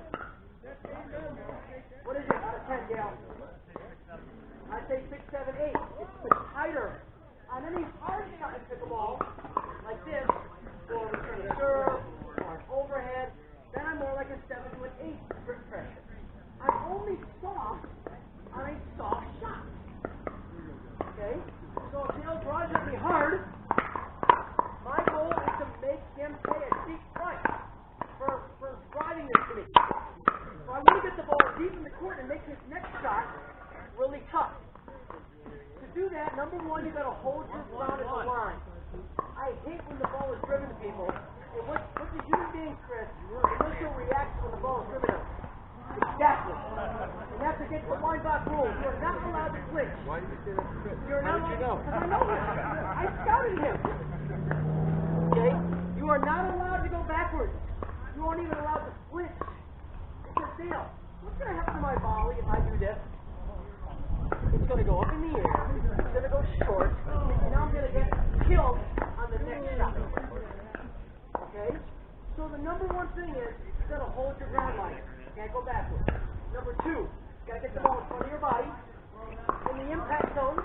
What is it out of 10, Dale? I say 6, 7, 8. It's tighter. On any hard shot in pickleball, like this, or return a serve, or an overhead, then I'm more like a 7 to an 8 grip pressure. I'm only soft on a soft shot. Okay? So if Dale drives at me hard, my goal is to make him pay a deep price for driving this to me. So I want to get the ball deep in the court and make his next shot really tough. To do that, number one, you've got to hold your ground at the line. I hate when the ball is driven to people. And what the human being, Chris, initial reaction when the ball is driven to them? Exactly. And that's against the Weinbach rules. You're not allowed to flinch. Why did you say that to Chris? You're How not did you know? Because I know him. I scouted him. Okay? You are not allowed to go backwards. You aren't even allowed to flinch. Because, Dale, what's going to happen to my volley if I do this? It's going to go up in the air. It's going to go short. And now I'm going to get killed on the next shot. Okay? So the number one thing is you've got to hold your ground line. You can't go backwards. Number two, you've got to get the ball in front of your body in the impact zone.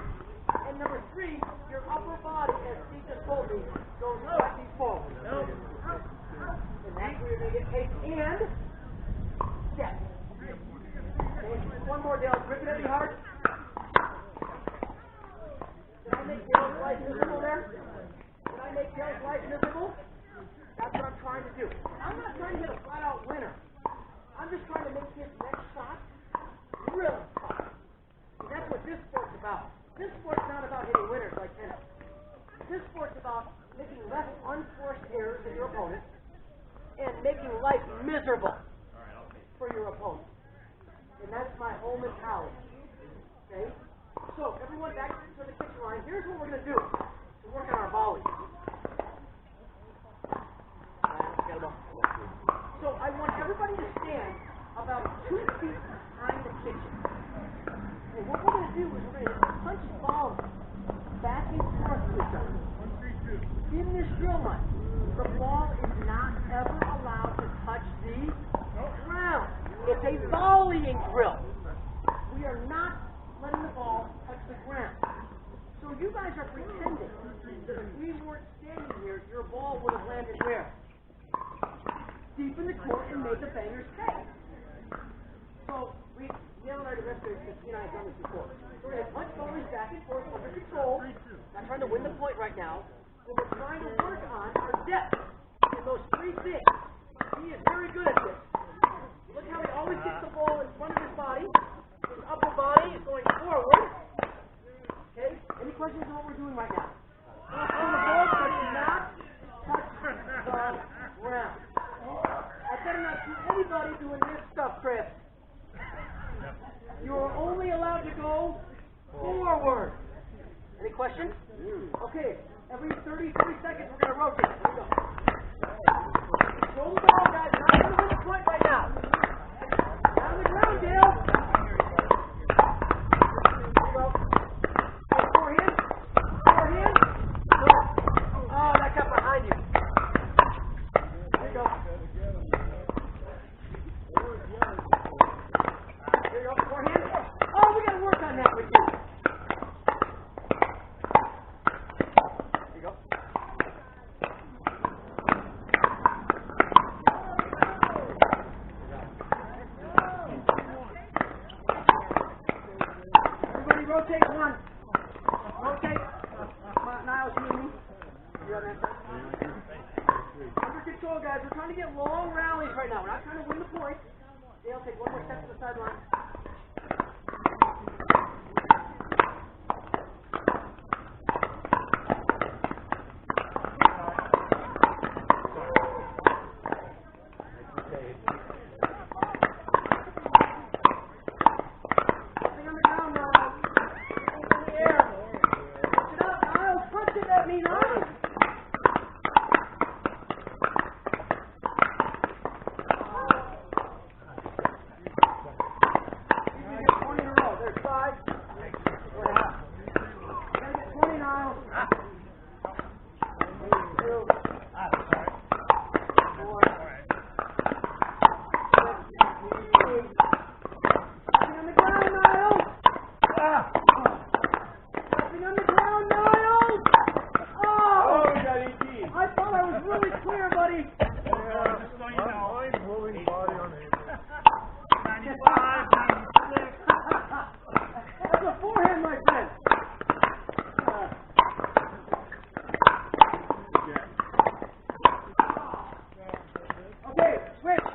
And number three, your upper body, as Steve just told me, goes slightly forward. And that's where you're going to get paid. And step. Okay, one more, Dale. Grip it any hard. Did I make Dale's life miserable there? Did I make Dale's life miserable? That's what I'm trying to do. I'm not trying to hit a flat-out winner. I'm just trying to make his next shot really tough. And that's what this sport's about. This sport's not about hitting winners like tennis. This sport's about making less unforced errors in your opponent and making life miserable for your opponent. And that's my whole mentality. Okay? So, everyone back to the kitchen line. Here's what we're going to do to work on our volleys. being drilled. We are not letting the ball touch the ground. So you guys are pretending that if we weren't standing here, your ball would have landed where? Deep in the court and made the bangers pay. So Yale and I, the rest of us, you and I have done this before. So we're going to punch volleys back and forth under control. Not trying to win the point right now. But we're trying to work on our depth in those three things. He is very good at this. Look how he always gets the ball in front of his body. His upper body is going forward. Okay? Any questions on what we're doing right now? The ball does not touch the ground. I better not see anybody doing this stuff, Chris. You are only allowed to go forward. Any questions? Okay, every 33 seconds we're going to rotate. Here we go. Control the ball, guys. Not going to win the point right now. Down on the ground, Dale. Here we go. Oh, forehand. Forehand. Oh, that got behind you. Here you go. Here you go. Forehand. Oh, we got to work on that with you. Here you go. Everybody rotate one. Rotate. Niles, you and me. You on that side? Under control, guys. We're trying to get long rallies right now. We're not trying to win the point. Dale, take one more step to the sideline. Nothing on the ground, Niles. In the air. Punch it up, Niles. Punch it at me, Niles. You can get 20 in a row. There's 5. 4.5. You gotta get 20, Niles. 2. 4. 6. 8. Nothing on the ground, Niles. Nothing on the ground, Niles. Oh! we got 18. I thought I was really clear, buddy. Mind-blowing body on him. 95, 96. That's a forehand, my friend. Okay, switch.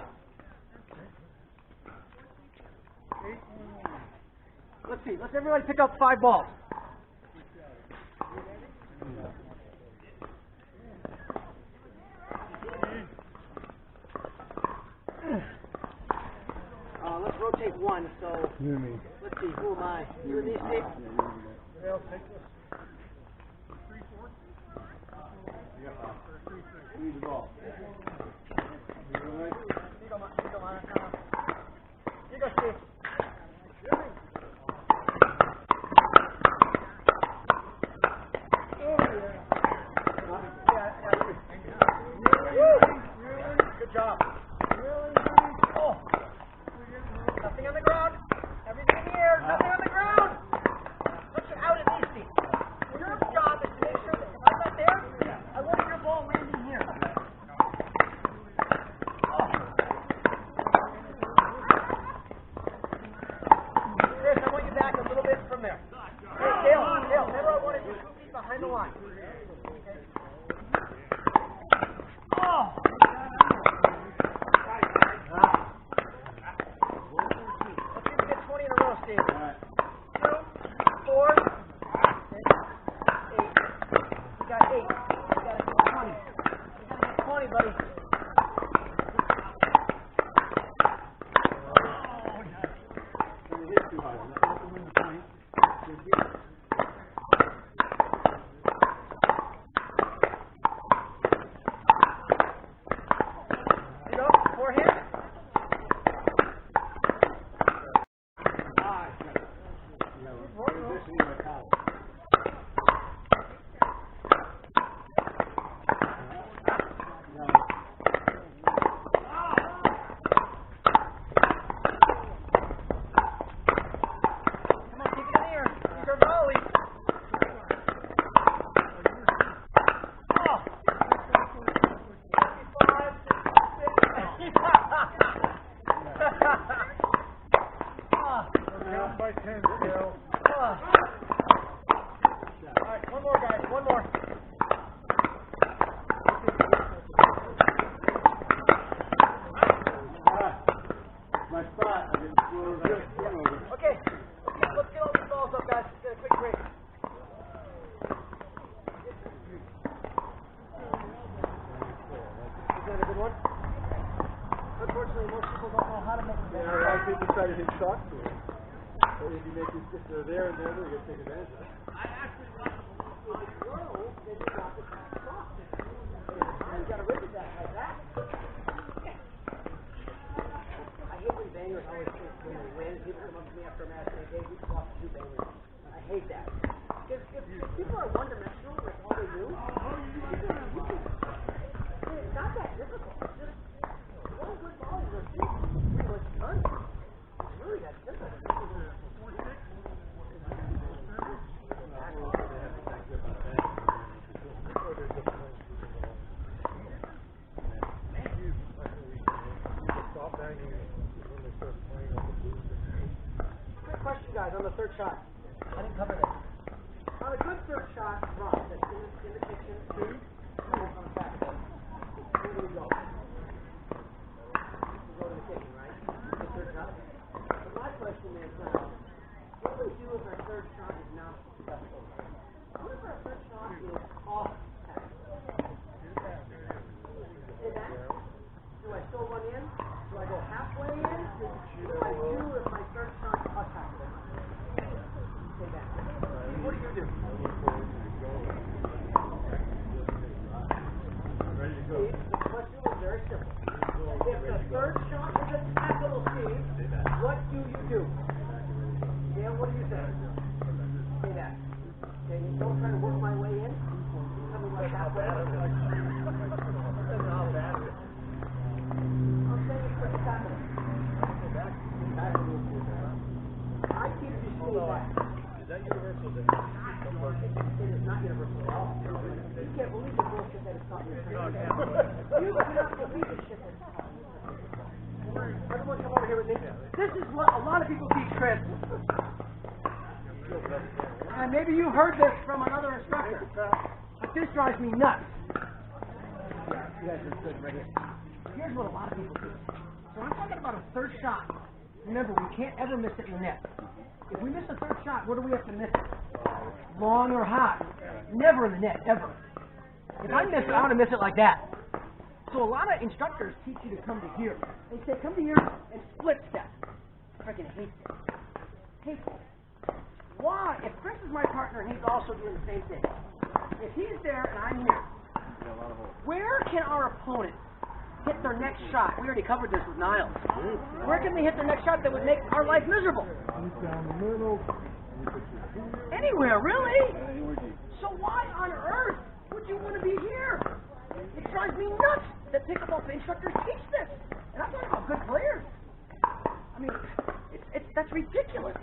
Let's see. Let's everybody pick up 5 balls. Let's rotate one. So let's see. Who am I? You and me, Steve? Lead the ball. You go, Steve. Good job. Oh. Nothing on the ground. Everything in the air. Nothing on the ground. Push it out at least, Steve. Your job is to make sure that if I'm not there, I want your ball landing here. Oh. Chris, I want you back a little bit from there. Hey, Dale, remember I wanted you 2 feet behind the line. Okay. Oh. Let's see if we get 20 in a row, Steve. 2, 4, 8. We got 8. We got 20. We gotta get 20, buddy. It hit too hard. Not to win the point. Should be. people try to hit shots to it. But if you make it, if they're there and they're there, you take advantage of it. You got a ribbon back like that. I hate when bangers always think when they win. People come up to me after a match and they say, "We just lost 2 bangers." I hate that. If people are one-dimensional with all they do, it's not that difficult. Just one good volley will do pretty much done. It's really that simple. Good question, guys, on the third shot. I didn't cover that. On a good third shot, drop that's in the kitchen. On the back. Where do we go? We go to the kitchen, right? The third shot. But my question is now, what do we do if our third shot is not successful? What if our third shot is off tackle? Say that? Do I still run in? Do I go halfway in? What do I do if my third shot is off tackle? Say that. What do you do? Ready to go. Steve, the question was very simple. If the third shot is a tackle, Steve, what do you do? Dan, what do you say? Say that. Okay, don't try to work my way in. Tell me what halfway. I'm saying it's for the tackle. I keep you stay back. Is that universal? It is not universal at all. You can't believe the bullshit that it's not universal. You cannot believe the shit that it's not universal. Everyone come over here with me. This is what a lot of people teach, Chris. And maybe you heard this from another instructor. But this drives me nuts. You guys are good, right? Here's what a lot of people do. So I'm talking about a third shot. Remember, we can't ever miss it in the net. If we miss a third shot, where do we have to miss it? Long or high. Never in the net, ever. If I miss it, I want to miss it like that. So a lot of instructors teach you to come to here. They say, come to here and split step. I freaking hate this. Hate this. Why? If Chris is my partner and he's also doing the same thing, if he's there and I'm here, where can our opponent hit their next shot? We already covered this with Niles. Where can they hit their next shot that would make our life miserable? Anywhere, really? So why on earth would you want to be here? It drives me nuts that pickleball instructors teach this. And I'm talking about good players. I mean, that's ridiculous.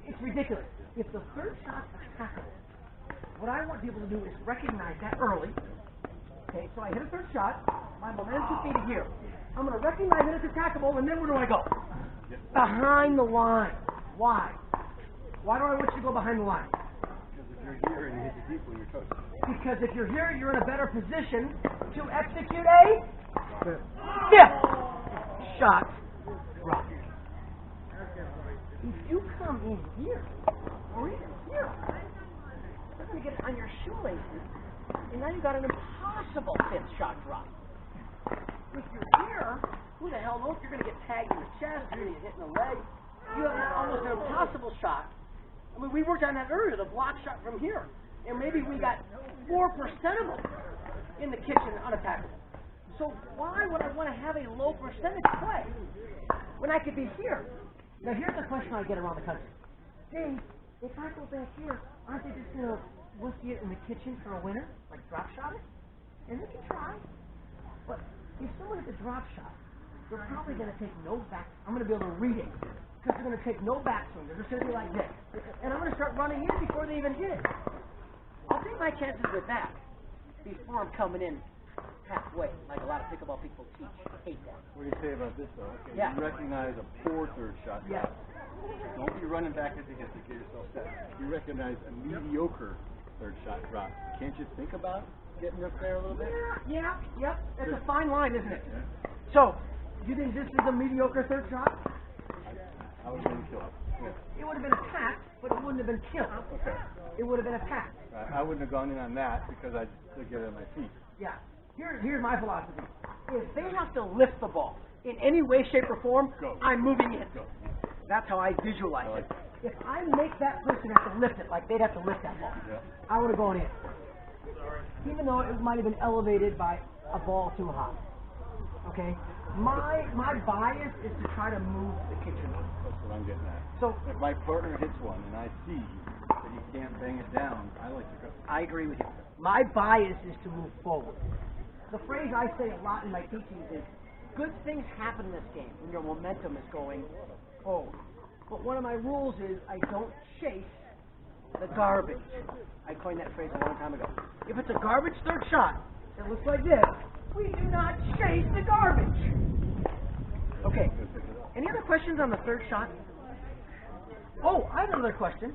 It's ridiculous. If the third shot is tackable, what I want people to do is recognize that early. Okay, so I hit a third shot. My momentum feet are here. I'm going to recognize that it's attackable, and then where do I go? Behind the line. Why? Why do I want you to go behind the line? Because if you're here and you hit the deep when you're coached. Because if you're here, you're in a better position to execute a fifth shot drop. If you come in here, or even here, you're going to get on your shoelaces, and now you've got an impossible fifth shot drop. If you're here, who the hell knows if you're going to get tagged in the chest, you're going to get hit in the leg. You have almost an impossible shot. I mean, we worked on that earlier, the block shot from here. And maybe we got 4% of them in the kitchen unattackable. So why would I want to have a low percentage play when I could be here? Now here's the question I get around the country. Hey, if I go back here, aren't they just going to whiskey it in the kitchen for a winner? Like drop shot it? And they can try. But if someone hits a drop shot, they're probably going to take no back. I'm going to be able to read it. Because they're going to take no backswing. They're just going to be like this. And I'm going to start running in before they even hit it. I'll take my chances with that before I'm coming in halfway, like a lot of pickleball people teach. I hate that. What do you say about this, though? Okay, Yeah. You recognize a poor third shot. Yeah. Don't be running back as you get yourself set. You recognize a mediocre third shot drop. Can't you think about getting up there a little bit? Yeah. That's a fine line, isn't it? Yeah. So, do you think this is a mediocre third shot? I would have been killed. Yeah. It would have been attacked, but it wouldn't have been killed. Okay. It would have been attacked. I wouldn't have gone in on that because I'd still get it on my feet. Yeah. Here's my philosophy. If they have to lift the ball, in any way, shape, or form, Go. I'm moving in. Go. That's how I visualize I like it. If I make that person have to lift it, like they'd have to lift that ball, Yeah. I would have gone in. Even though it might have been elevated by a ball too high. Okay? My bias is to try to move the kitchen. That's what I'm getting at. So If my partner hits one and I see that he can't bang it down, I like to go. I agree with you. My bias is to move forward. The phrase I say a lot in my teachings is, good things happen in this game when your momentum is going forward. But one of my rules is I don't chase the garbage. I coined that phrase a long time ago. If it's a garbage third shot that looks like this, we do not chase the garbage. Okay. Any other questions on the third shot? Oh, I have another question.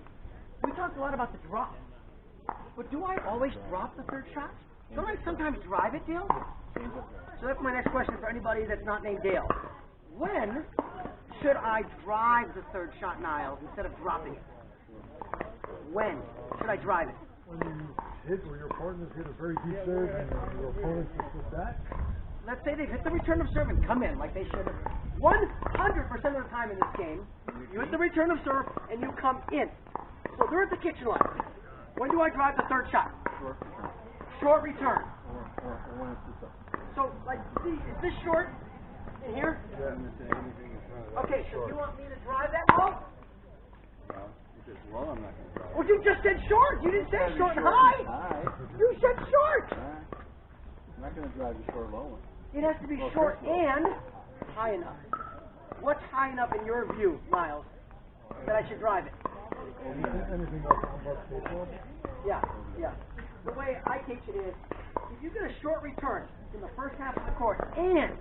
We talked a lot about the drop. But do I always drop the third shot? Don't I sometimes drive it, Dale? So that's my next question for anybody that's not named Dale. When should I drive the third shot, Niles, instead of dropping it? When should I drive it? When you hit or your partner's hit a very deep serve and your opponent's just with that, Let's say they've hit the return of serve and come in like they should have. 100% of the time in this game, you hit the return of serve and you come in. So they're at the kitchen line. When do I drive the third shot? Short return. Short return. Or when it's this up. So, like, see, is this short in here? I'm going to say anything in front of that. Okay, so you want me to drive that ball? No, if it's low, I'm not going to drive. Well, you just said short. You didn't say short and high. High. You said short. High. I'm not going to drive the short low one. It has to be Well, short first of all. and high enough. What's high enough in your view, Miles, that I should drive it? anything else above baseball? Yeah. The way I teach it is, if you get a short return in the first half of the court and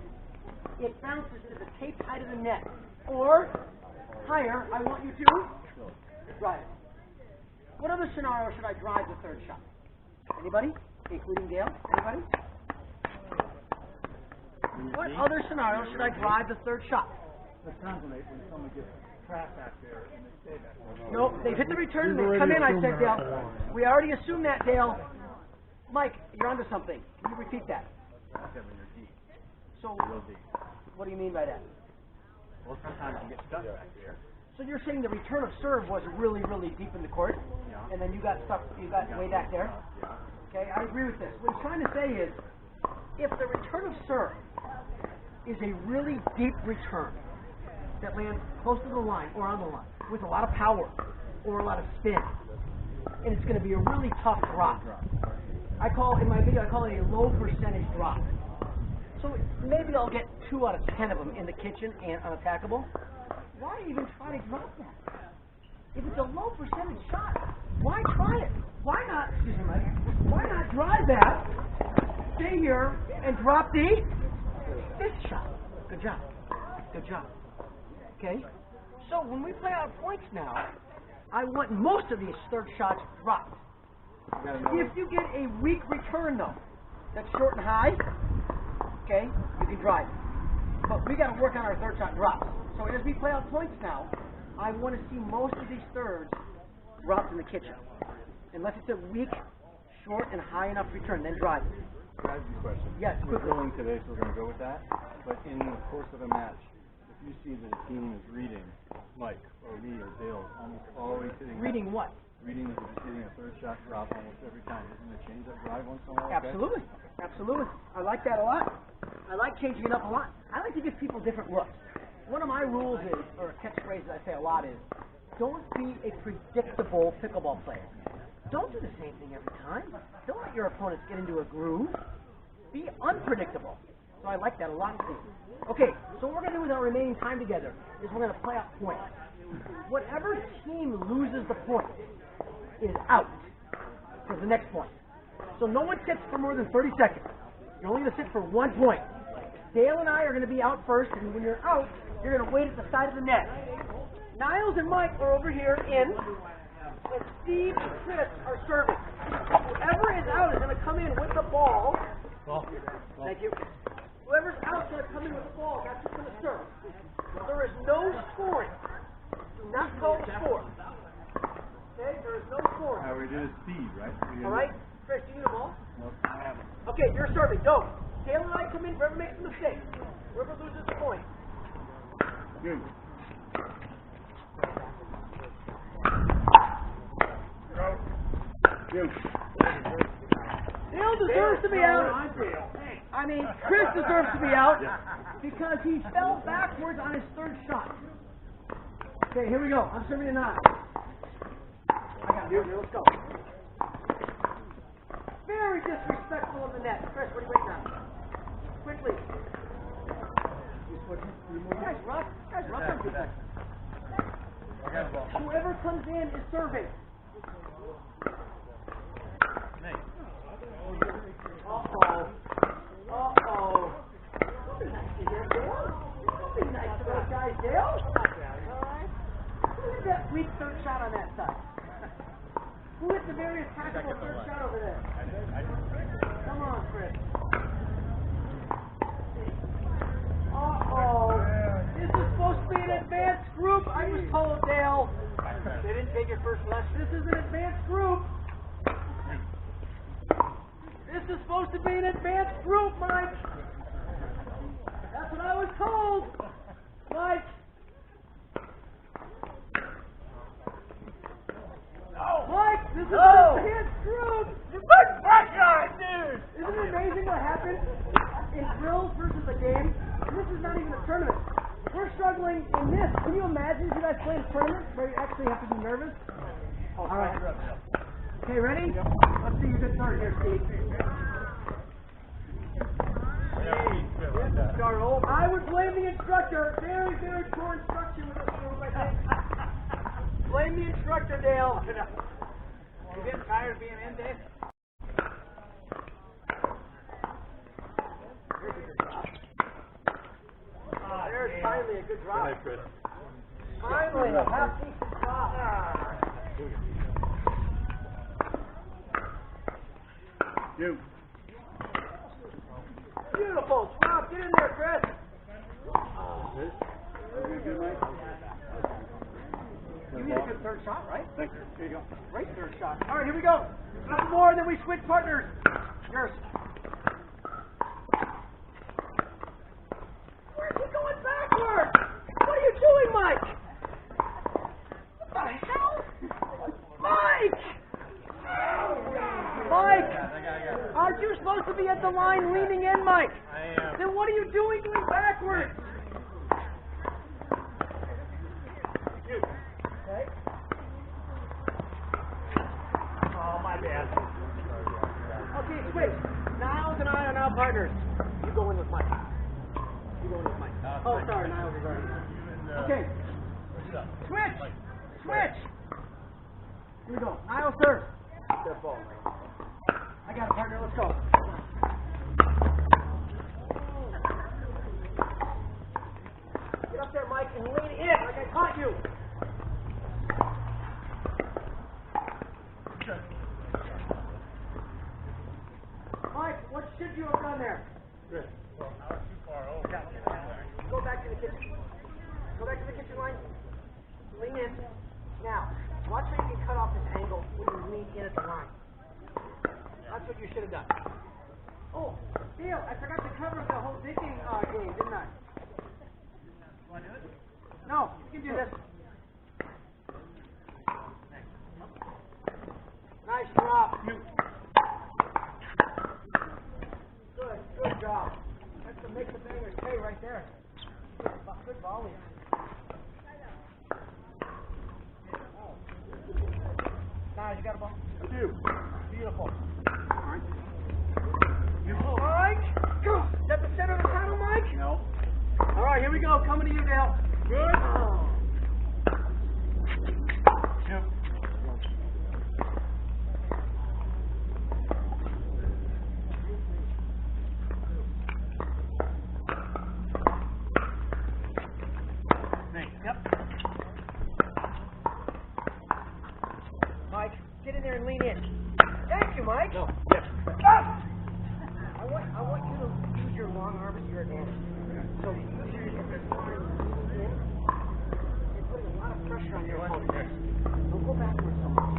it bounces to the tape height of the net or higher, I want you to drive it. What other scenario should I drive the third shot? Anybody? Including Dale? Anybody? What other scenario should I drive the third shot? That's consummate when someone gets trapped back there and they stay back there. Nope, they've hit the return and You've they come in. I already said, assumed Dale, they're off the line. we already assumed that, Dale. Mike, you're onto something. Can you repeat that? Okay, when you're deep. So, Real deep. what do you mean by that? Well, sometimes you get stuck back there. So you're saying the return of serve was really, really deep in the court, Yeah. and then you got stuck, you got way back there? Yeah. Okay, I agree with this. What he's trying to say is, if the return of serve is a really deep return that lands close to the line or on the line with a lot of power or a lot of spin, and it's going to be a really tough drop. In my video, I call it a low percentage drop. So maybe I'll get 2 out of 10 of them in the kitchen and unattackable. Why even try to drop that? If it's a low percentage shot, why try it? Why not, excuse me, Mike, why not drive that, stay here, and drop the 5th shot? Good job. Good job. Okay? So when we play out points now, I want most of these third shots dropped. If you get a weak return, though, that's short and high, okay, you can drive it. But we got to work on our third shot drops. So as we play out points now, I want to see most of these thirds dropped in the kitchen. Unless it's a weak, short, and high enough return, then drive it. Can I ask you a question? Yes, We're quickly. grilling today, so we're going to go with that. But in the course of a match, if you see that a team is reading Mike or me or Dale, almost always hitting Reading what? reading that they're hitting a third shot drop almost every time. Isn't it change that drive once in a while? okay? Absolutely. Absolutely. I like that a lot. I like changing it up a lot. I like to give people different looks. One of my rules is, or a catchphrase that I say a lot is, don't be a predictable pickleball player. Don't do the same thing every time. Don't let your opponents get into a groove. Be unpredictable. So I like that a lot. Okay, so what we're going to do with our remaining time together is we're going to play out points. Whatever team loses the point is out for the next point. So no one sits for more than 30 seconds. You're only going to sit for 1 point. Dale and I are going to be out first, and when you're out, you're going to wait at the side of the net. Niles and Mike are over here in, and Steve and Chris are serving. Whoever is out is going to come in with the ball. Thank you. Whoever's out is going to come in with the ball. That's who's going to serve. There is no scoring. Do not call the score. Okay, there is no scoring. How we did is speed, right? All right, Chris, do you need a ball? Nope, I haven't. Okay, you're serving. Go. Dale and I come in, whoever makes a mistake. Whoever loses the point. Good. Good. Dale deserves to be out. I mean, Chris deserves to be out because he fell backwards on his third shot. Okay, here we go. I'm serving a 9. I got it. Let's go. Very disrespectful of the net. Chris, what are you waiting on? Quickly. Guys, rough. Guys, rough on people. Whoever comes in is serving. Uh-oh. Uh-oh. Don't be nice to him, Dale. Don't be nice to those guys, Dale. Who hit that weak third shot on that side? Who hit the very attackable third shot over there? Come on, Chris. Uh-oh. This is supposed to be an advanced group. I was told, Dale. They didn't take your first lesson. This is an advanced group. This is supposed to be an advanced group, Mike. That's what I was told. Mike. Mike, this is an advanced group. You put pressure on it, dude. Isn't it amazing what happens in drills versus a game? And this is not even a tournament. We're struggling in this. Can you imagine if you guys played a tournament where you actually have to be nervous? All right. Okay, ready? Let's see your good start here, Steve. I would blame the instructor. Very, very poor instruction with this group, I think. Blame the instructor, Dale. You getting tired of being in, Dave? There's finally a good drop. Good night, Chris. Finally a half decent drop. You. Beautiful drop. Get in there, Chris. Good night. You need a good third shot, right? Thank you. Here you go. Great third shot. All right, here we go. A couple more, and then we switch partners. Yours. Where's he going backwards? What are you doing, Mike? What the hell? Mike! Mike! Aren't you supposed to be at the line leaning in, Mike? I am. Then what are you doing going backwards? Okay. Oh, my bad. Okay, switch. Niles and I are now partners. You go in with Mike. You go in with Mike. Oh, sorry, Niles is already. Okay. Switch! Switch! Here we go. Niles serve. Good ball, man. I got a partner. Let's go. Get up there, Mike, and lean in like I taught you. Mike, what should you have done there? Good. Well, I was too far over. Go back to the kitchen. Go back to the kitchen line. Lean in. Now, watch how you can cut off this angle when you lean in at the line. That's what you should have done. Oh, Dale, I forgot to cover the whole digging game, didn't I? Want to do it? No, you can do this. Nice drop. Good job. That's the make the bangers pay right there. Good volley. Nice, you got a ball. Beautiful. Mike! Go! Is that the center of the paddle, Mike? No. All right, here we go. Coming to you, Dale. Good. Oh. Yep. Yep. Mike, get in there and lean in. Thank you, Mike. No. Yes. Ah! I want you to use your long arm to your advantage. So use your arm in and putting a lot of pressure on your opponent. Don't go backwards so much.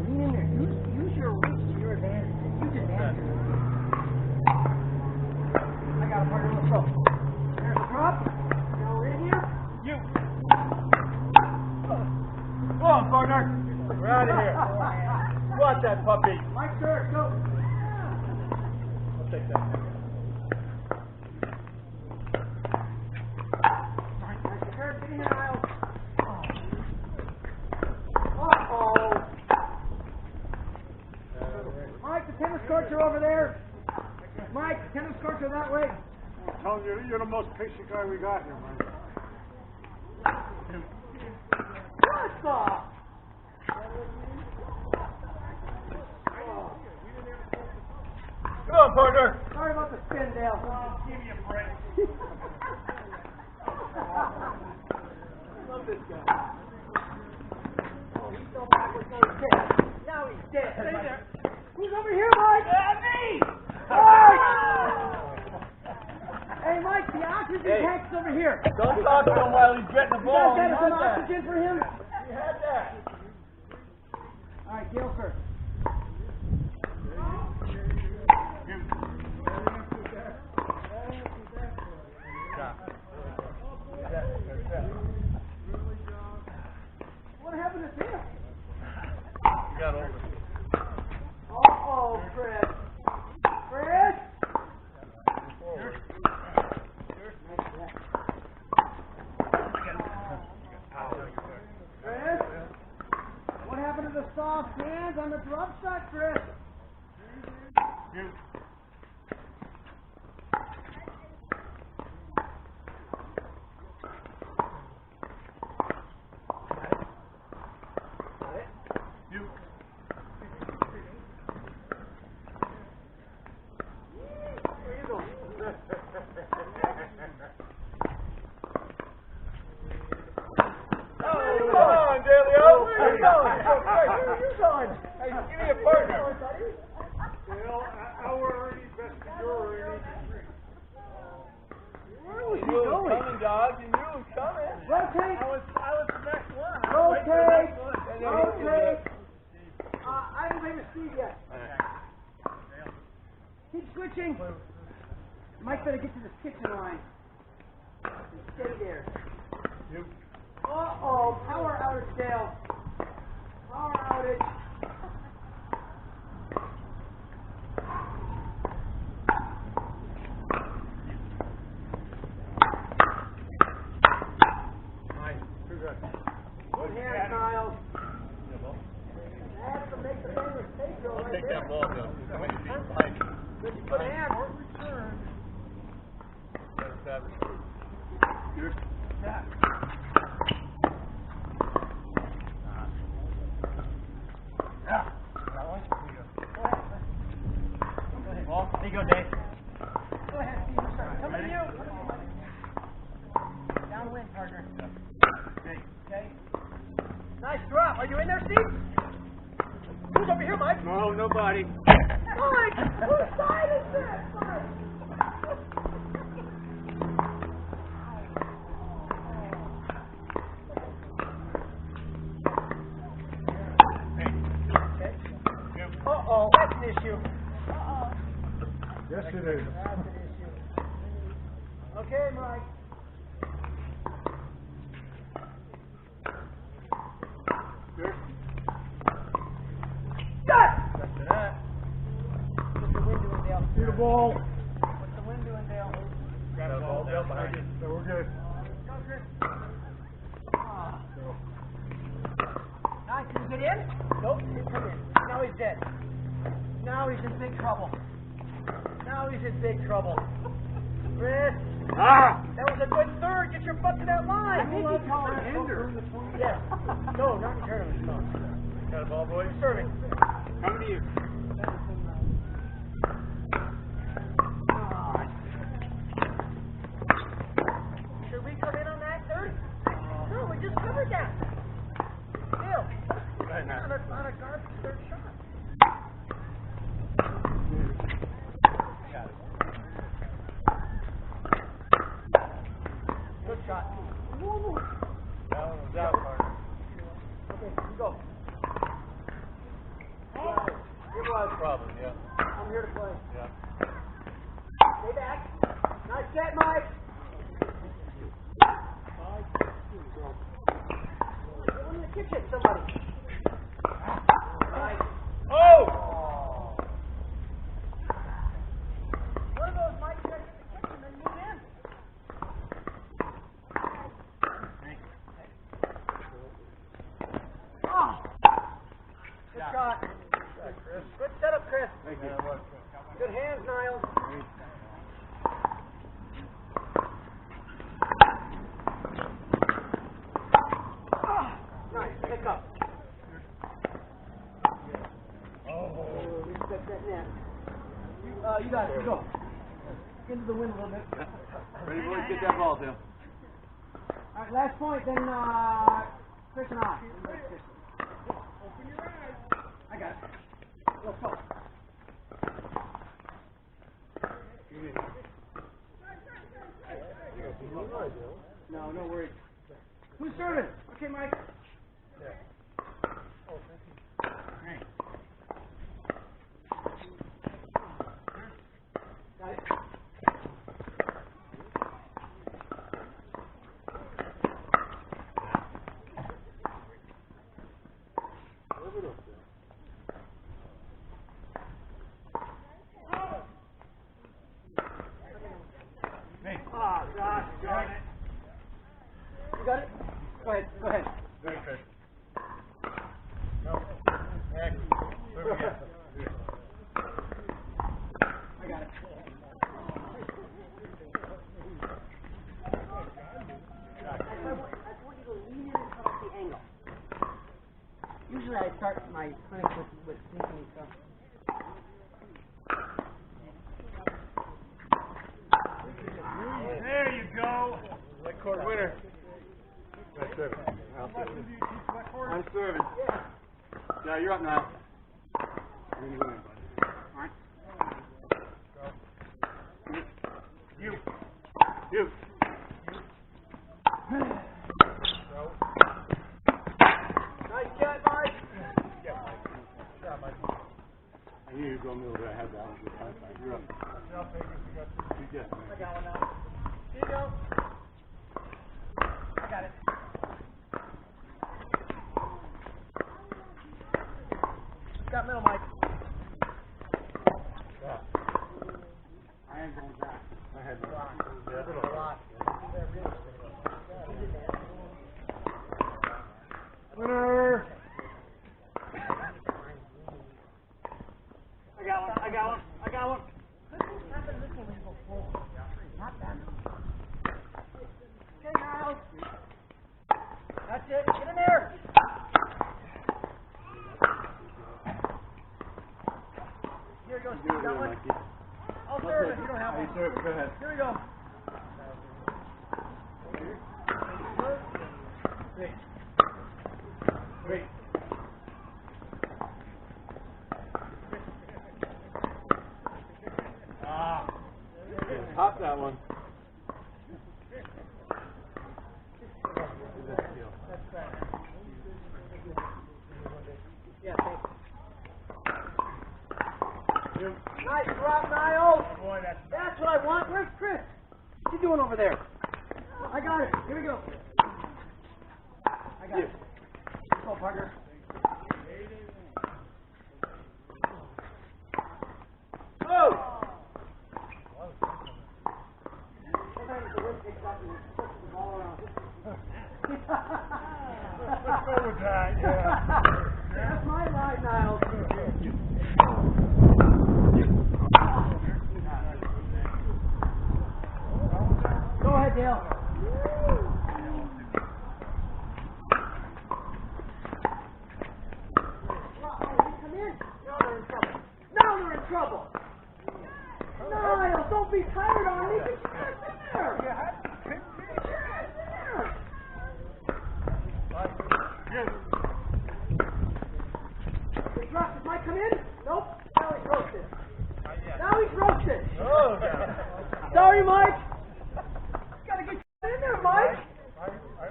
Lean in there. Use your reach to your advantage. Use advantage. go. I'll take that. Nice return. Get in here, Miles. Uh-oh. Mike, the tennis courts are over there. Mike, the tennis courts are that way. I'm telling you, you're the most patient guy we got here, man. What the? Come on, partner. Sorry about the spin, Dale. Give me a break. Love this guy. Oh, he's so backwards. Now he's dead. Now he's dead. Stay there. Who's over here, Mike? Me! Mike! Hey, Mike, the oxygen tank's over here. Don't talk to him while he's getting the You ball. guys He got had some that. oxygen for him? He had that. All right, Gail first. What happened to him? You got over. Uh-oh, Chris. Chris? Chris? What happened to the soft hands on the drop shot, Chris? Mike better get to this kitchen line. And stay there. Uh-oh, power outage, Dale. Power outage. Good hand, Kyle. That's to make the famous take go right Take there. that ball, though. Good hand. There you go, Dave. Go ahead, Steve. Come to you. Downwind, partner. Okay. Nice drop. Are you in there, Steve? Who's over here, Mike? No, nobody. Mike! Whose side is this? Mike! Uh-oh, that's an issue. Uh-oh. Yes, it is. That's an issue. Okay, Mike. Got it! What's the wind doing, Dale? See the ball. What's the wind doing, Dale? Grab the ball down behind you. So we're good. Go, Chris. Nice. Did he get in? Nope, he didn't come in. Now he's dead. Now he's in big trouble. Now he's in big trouble. Chris. That was a good third. Get your butt to that line. I'm allowed to turn hinder. Yes. No, not in tournaments. No. Got a ball, boys? Serving. Coming to you. Should we come in on that third? No, we just covered that. Bill. Right now. On a garbage third shot. Got it. Good shot. That one was out, partner. Okay, you go. It was problem, yeah. I'm here to play. Yeah. Stay back. Nice set, Mike. Go in the kitchen, somebody. Nice. Oh! Chris. Thank you. Good hands, Niles. Nice. Pick up. Oh, reset that net. You got it. Go. Into the wind a little bit. Ready, boys? Get that ball, Tim. All right, last point, then Chris and I. Open your eyes. I got it. Let's go. No, no worries. Who's serving? Okay, Mike. Great. Got it. Oh, gosh, darn it. You got it? Go ahead, go ahead. Very good. No. Next. Where we at? I got it. I want you to lean in and cut off the angle. Usually I start my clinic with sneaking stuff. There you go. Leg cord winner. Nice serving. I'm serving. Yeah. Yeah, you're up now. When you win, buddy. All right. You. You. Nice shot, Mike. Yeah, Mike. Yeah, Mike. I knew you'd go middle there. I had that one. Good contact. You're up. Now take it. You got this. You get it, man. I got one now. Here you go. I got it. Got middle, Mike. Yeah. I am going back. I had one. A lot. Winner. I got one. I got one. I got one. Not bad. Okay, Niles. That's it. Get in there. Here goes. You're You got doing, one? Mikey. I'll serve it. You don't have How you one. serve it? Go ahead. Here we go. Wait. Pop that one. Yeah, thanks. Nice drop, Niles. Boy, That's what I want. Where's Chris? What you doing over there? I got it. Here we go. I got it. Let's go, partner. Oh! Sometimes the wind picks up and it pushes the ball around. let's go with that. Yeah. That's my line, Niles. Go ahead, Dale. Come in. Now they're in trouble. Now they're in trouble. Niles, don't be tired on me. Get your ass in there. Get your ass in there. Good drop. Does Mike come in? Nope. Now he's roasted. Now he's roasted. Oh, Sorry, Mike. Gotta get in there, Mike. I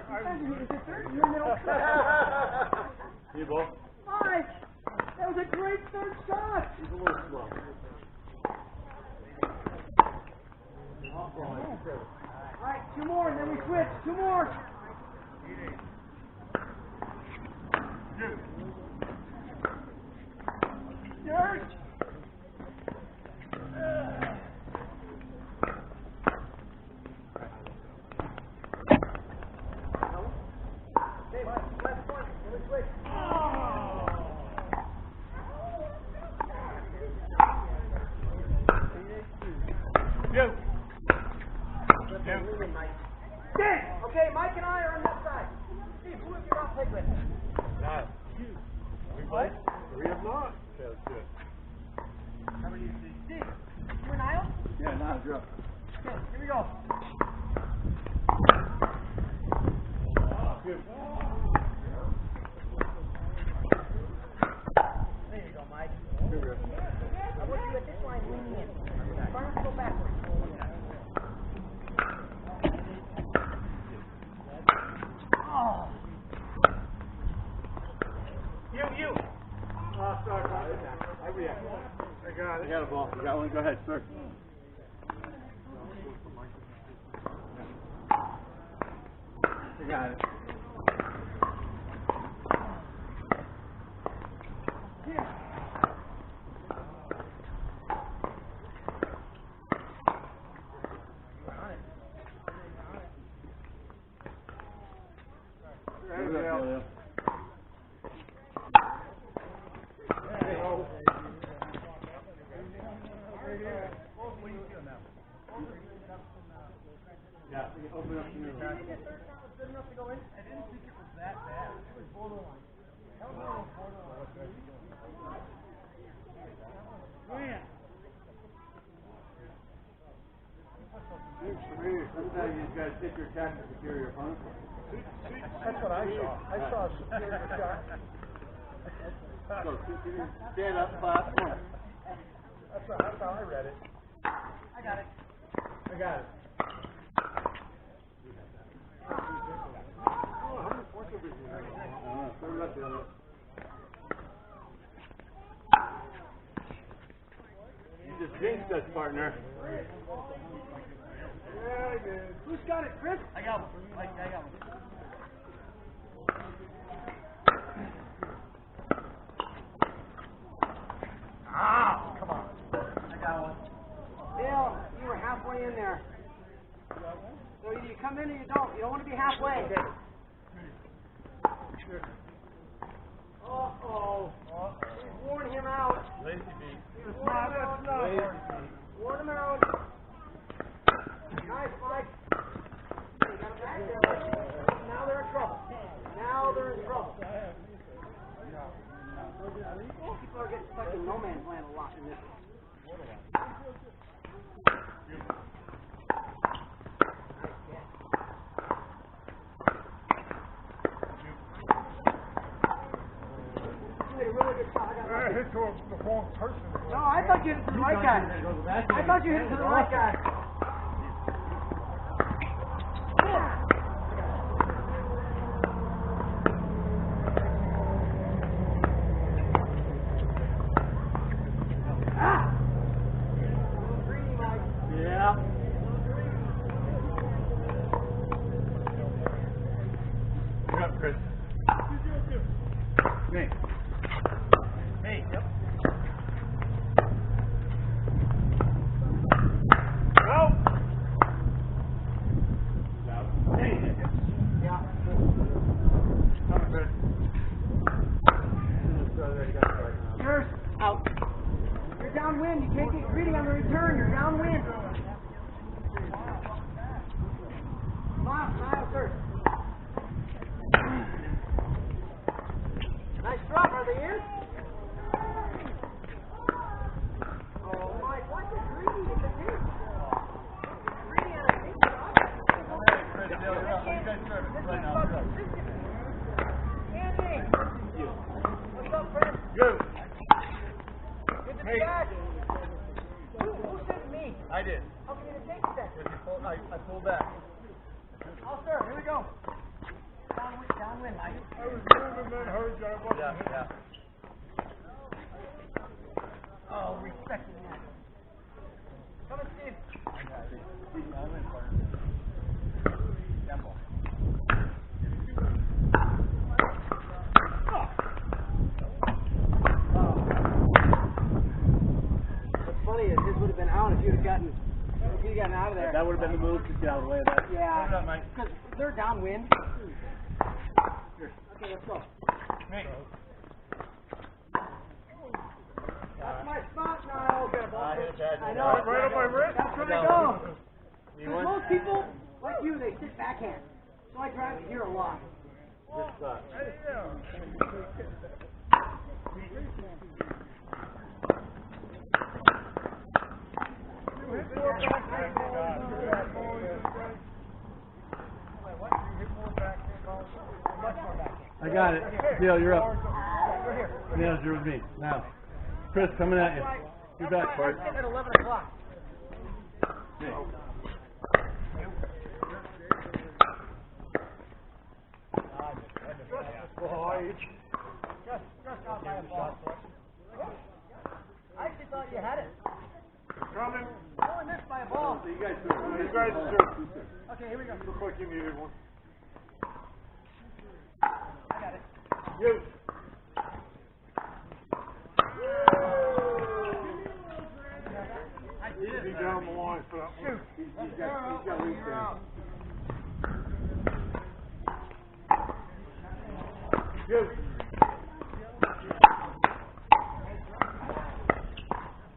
Sometimes you need to sit there. You're in the middle. You both. Mike, that was a great third shot. He's a little slow. All right, two more, and then we switch. Two more. Yes. Okay, Mike, last point. Then we switch. you're up. Okay, here we go. Good. There you go, Mike. Good, Rick. I want you at this line leaning in. Try not to go backwards. Oh. You. Sorry. I react. I got it. I got a ball. You got one? Go ahead, sir. I got it. Yeah, we can open up the middle. Good enough to go in? I didn't think it was that bad. It was borderline. That was a little borderline. Sometimes you just got to stick your attack to secure your opponent. That's what I saw. I saw a superior shot. So, stand up, clap, come on. That's how I read it. I got it. I got it. How many points have we seen? I don't know. Throw it up the other. You just jinxed us, partner. Yeah, I did. Who's got it, Chris? I got one. Mike, I got one. Ah, come on. I got one. Bill, you were halfway in there. So either you come in or you don't. You don't want to be halfway. Uh-oh. He's worn him out. Lazy beat. He's worn him out. Lazy beat. Worn him out. Nice, Mike. You got him back there. Now they're in trouble. Now they're in trouble. People are getting stuck in no man's land a lot in this. You made a really good shot. I got I lucky. hit to the wrong person. No, I thought you hit it to the right guy. I thought you hit it to the right guy. Ah! Greedy, Mike. Yeah. You're up, Chris. Me. Hey, yep. Go! Yeah. Come on, Chris. Yours. Out. You're downwind. You can't get greedy on the return. You're downwind. Niall, sir. Nice drop. Are they in? Oh, Mike, why you greedy? It's a pitch. Greedy on a pitch drop. Chris, you're up. You guys serve it right now. About You're up. consistency. Andy. What's up, Chris? Good. Good to be Hey. back. Who sent me? I did. How come you didn't take it then? I pulled back. Oh, sir, here we go. Downwind, Mike. I was moving, then heard you. I wasn't hitting. Yeah. Oh, respecting that. Come on, Steve. Gamble. What's funny is his would have been out if you'd have gotten out of there. That would have been the move to get out of the way of that. Yeah. Put it up, Mike. Because they're downwind. Here. Okay, let's go. Me. That's my spot now. I hit a bad I one. know. Right up my wrist? That's where I No. go. You Because want- most people, like you, they sit backhand. So I drive it here a lot. This sucks. Hey, yeah. You hit more back got it. Dale, you're up. Dale, you're with me. Now, Chris, coming at you. You back, Bart. At 11 o'clock. Hey. Just out by a ball. I actually thought you had it. Coming. Only missed by a ball. You guys You guys serve. Okay, here we go. Looks like you needed one. I got it. You. I did. Be down the line for that one. He's got reach there. You.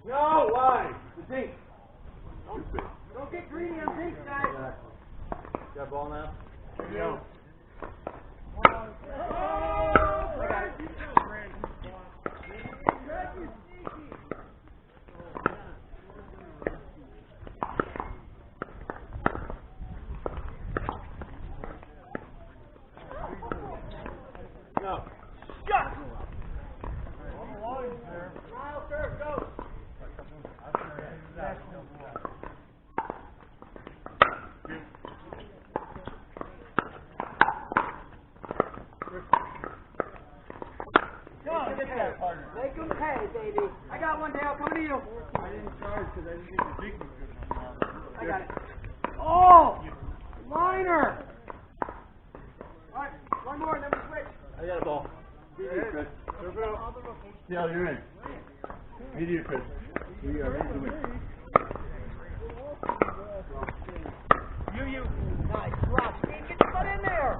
No, why? The dink. Don't get greedy on things, guys. Got a ball now? Here you go. I got it. No. Shot! Kyle, serve, go! Come on, get that, partner. Make them pay, baby. I got one, Dale. Coming to you. I didn't charge because I didn't think the dink was good enough. I got it. Oh! Liner! All right, one more, and then we switch. I got a ball. Media, Chris. Serve it up. Yeah, you're in. Media, Chris. We are ready to win. You. Nice. Drop. Steve, get your butt in there.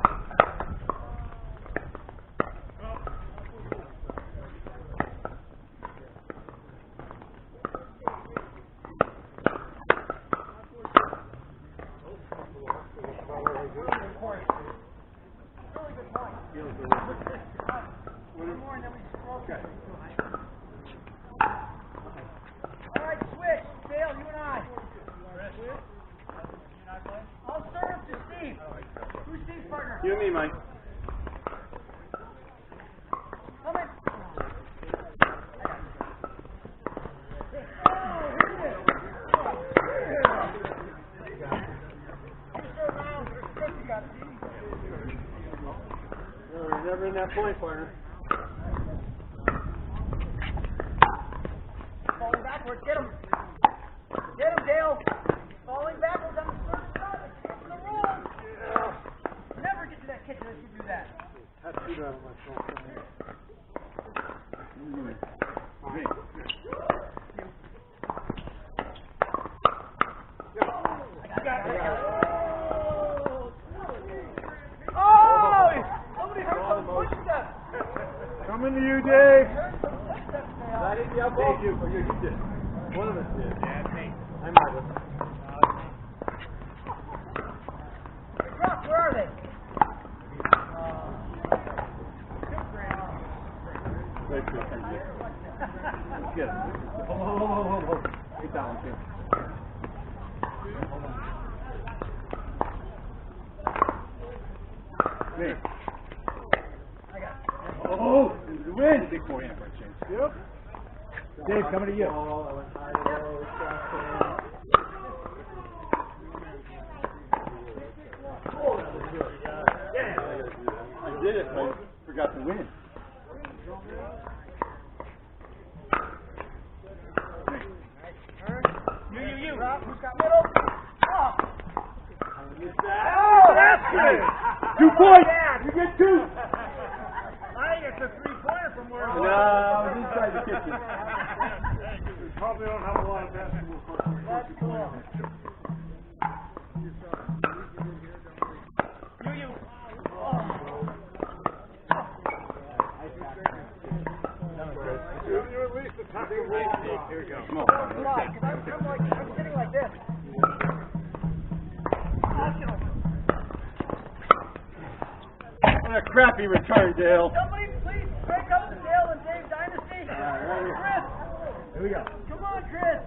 One more, and then we scroll. Okay. All right, switch. Dale, you and I. I'll serve to Steve. Who's Steve's partner? You and me, Mike. Come in. You're never in that point, partner. Falling backwards. Get him. Get him, Dale. Falling backwards on the first shot. It's against the rules. Never get to that kitchen if you do that. Tattooed out of my phone. Me. Oh! Somebody heard some footsteps. Coming to you, Dave. I didn't yell ball. You did. One of us did. Yeah, it's me. I might have. Hey, Brock, where are they? Wait for it. Let's get him. Hold. Get that one, too. Me. I got it. Oh, the win. Big 4 amp right change. Yep. Dave, coming to you. I did it, but I forgot to win. You. Rob, who's got middle? Oh! Oh, that's good. 2 points. You get 2. I think it's a 3-pointer from where No, I was inside the kitchen. We probably don't have a lot of basketball courts. That's cool. You. You at least attack the wall. Here we go. Come on. Because I'm sitting like this. What a crappy return, Dale. Somebody please break up the Dale and Dave dynasty. Chris. Here we go. Come on, Chris.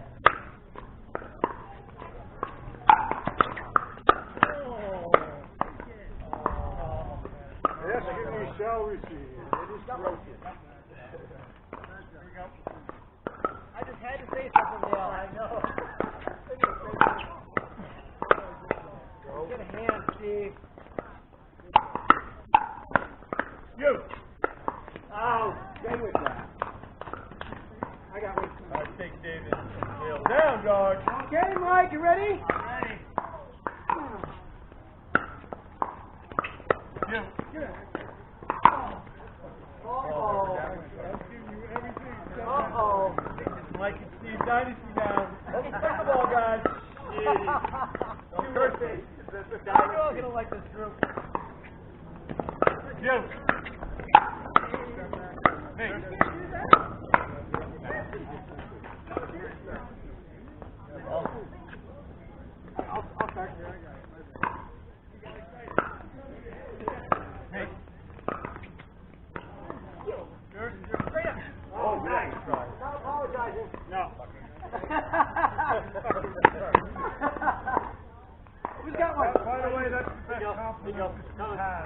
Yes, We shall receive. I just had to say something, Dale. I know. Get a hand, Steve. You. Oh, stay with that. I got one. I take David and Dale down, dog. Okay, Mike, you ready? Ready. You. Uh-oh. I'll give you everything. Uh-oh. Mike and Steve Dynasty now. Let's play the ball, guys. Don't curse me. I know I'm going to like this group. You. Me. I'll start. Me. You're straight up. Oh, nice. Not apologizing. No. Who's got one? By the way, that's the best compliment you've had.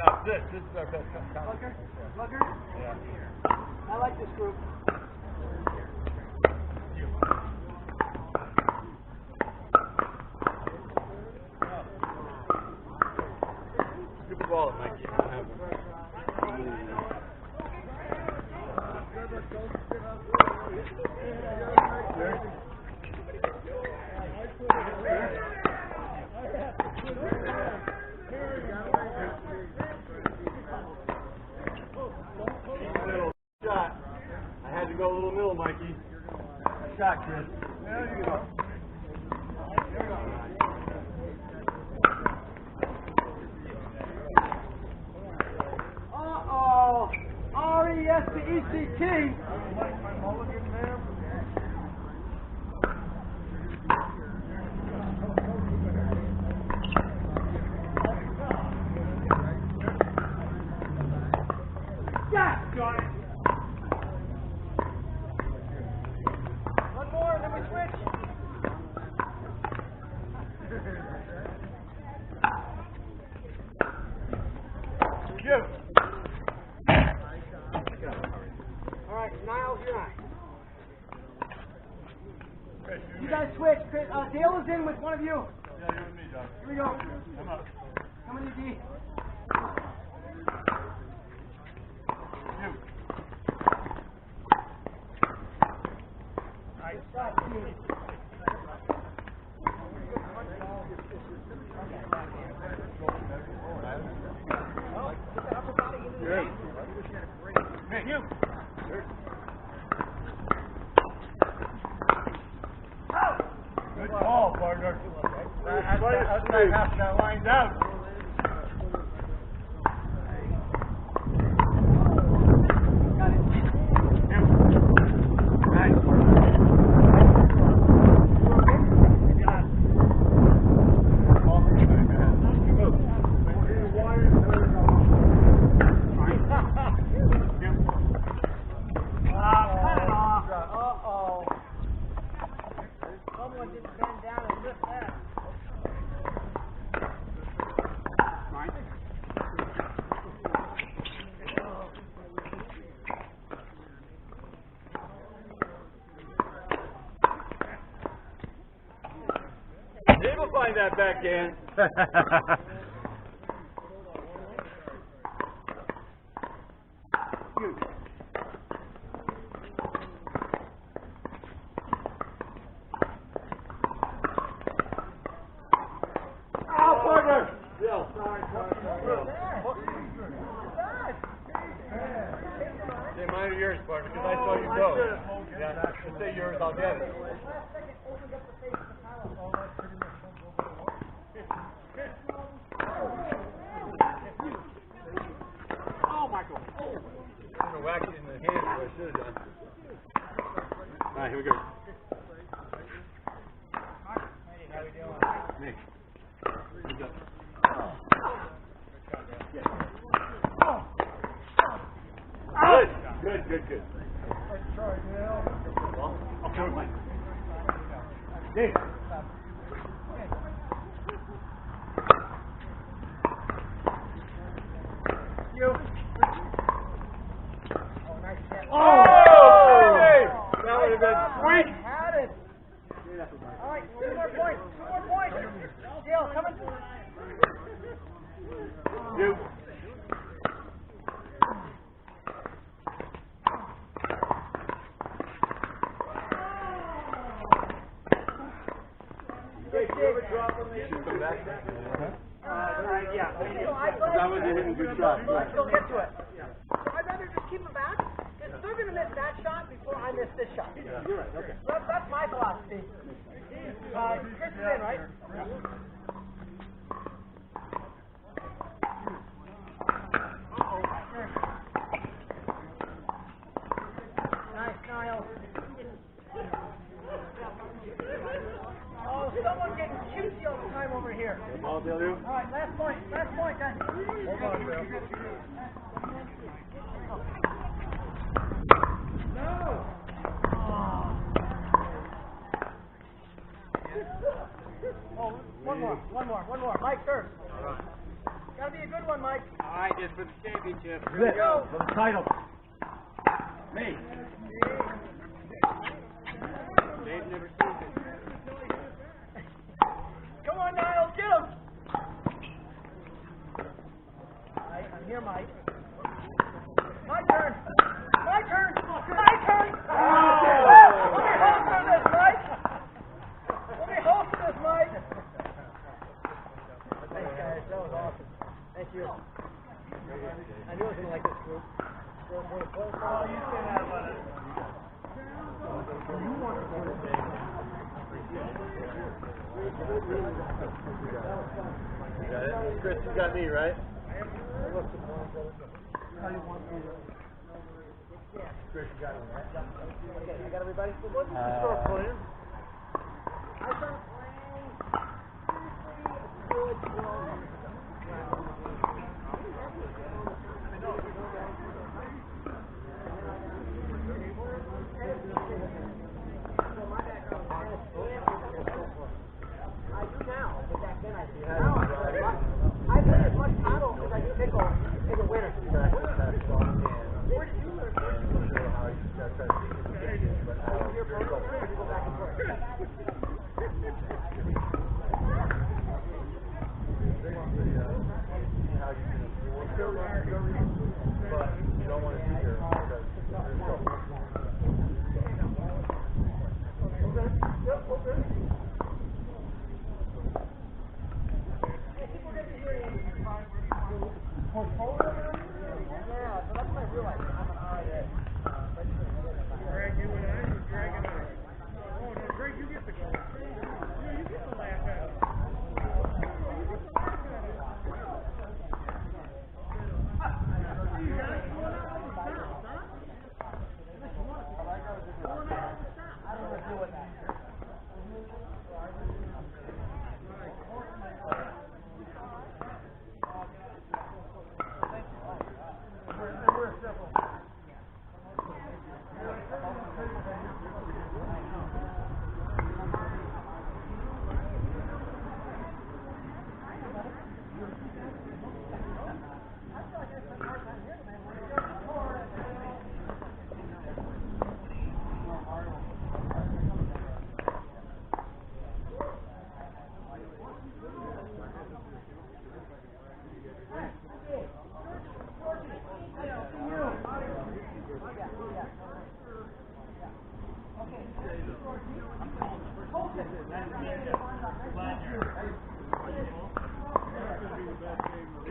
No, this is our best compliment. Slugger? Yeah. I like this group. Good ball, Mikey. Middle shot. I had to go a little middle, Mikey. Shot, Chris. There you go. Uh-oh. R-E-S-P-E-C-T. Like my mulligan there. Yes! Got it. One more, then we switch. You. All right, Niles, you're on. Chris, You guys switch. Dale is in with one of you. Yeah, you and me, dog. Here we go. I'm up. Come on, D. You. Nice shot, Steve. Good. Me. You. Good call, partner. That's half that line's out. Got it. Nice. Uh-oh. Someone didn't bend down and lift that. Dave will find that backhand. Oh, partner! Bill. Say mine or yours, partner, because I saw you go. Yeah, just say yours, I'll get it. Oh, Michael. I'm going to whack it in the hand, what I should have done. All right, here we go. How we doing? Nick. Who's up? Good. Well, I'll count mine. Dave. minutes. All right, 2 more points. 2 more points. Jill, coming. You. Come back. Yeah. That was a hidden good shot. Let's still get to it. So I'd rather just keep them back, because they're going to miss that shot before I miss this shot. You're right, okay. That's my philosophy. Chris is in, right? Nice, Kyle. Oh, someone getting cutesy all the time over here. Ball, Bill. All right, last point, guys. Hold on, Bill. Oh, one more. Mike first. Gotta be a good one, Mike. All right, just for the championship. For the title. Me. They've never seen it. Come on, Niles, get him. I'm here, Mike. My turn. Let me host this, Mike. Thanks, guys. That was awesome. Thank you. I knew I was going to like this group. Oh, you say that about it. You got it? Chris, you got me, right? Chris, you got me, right? Okay, I got everybody. What's the score playing? I started playing seriously a good I do now, but back then I did. I play as much paddle as I can pickle in the winter. Where did you learn? Your program, go back and forth. But you don't want to be here because there's trouble. Yeah, so that's when I realized I'm an RIA. Greg, you and I, Greg and I. Oh, no, Greg, you get the goal. Yeah, you get the laugh at him. I don't know what to do with that. That's going to be the best game.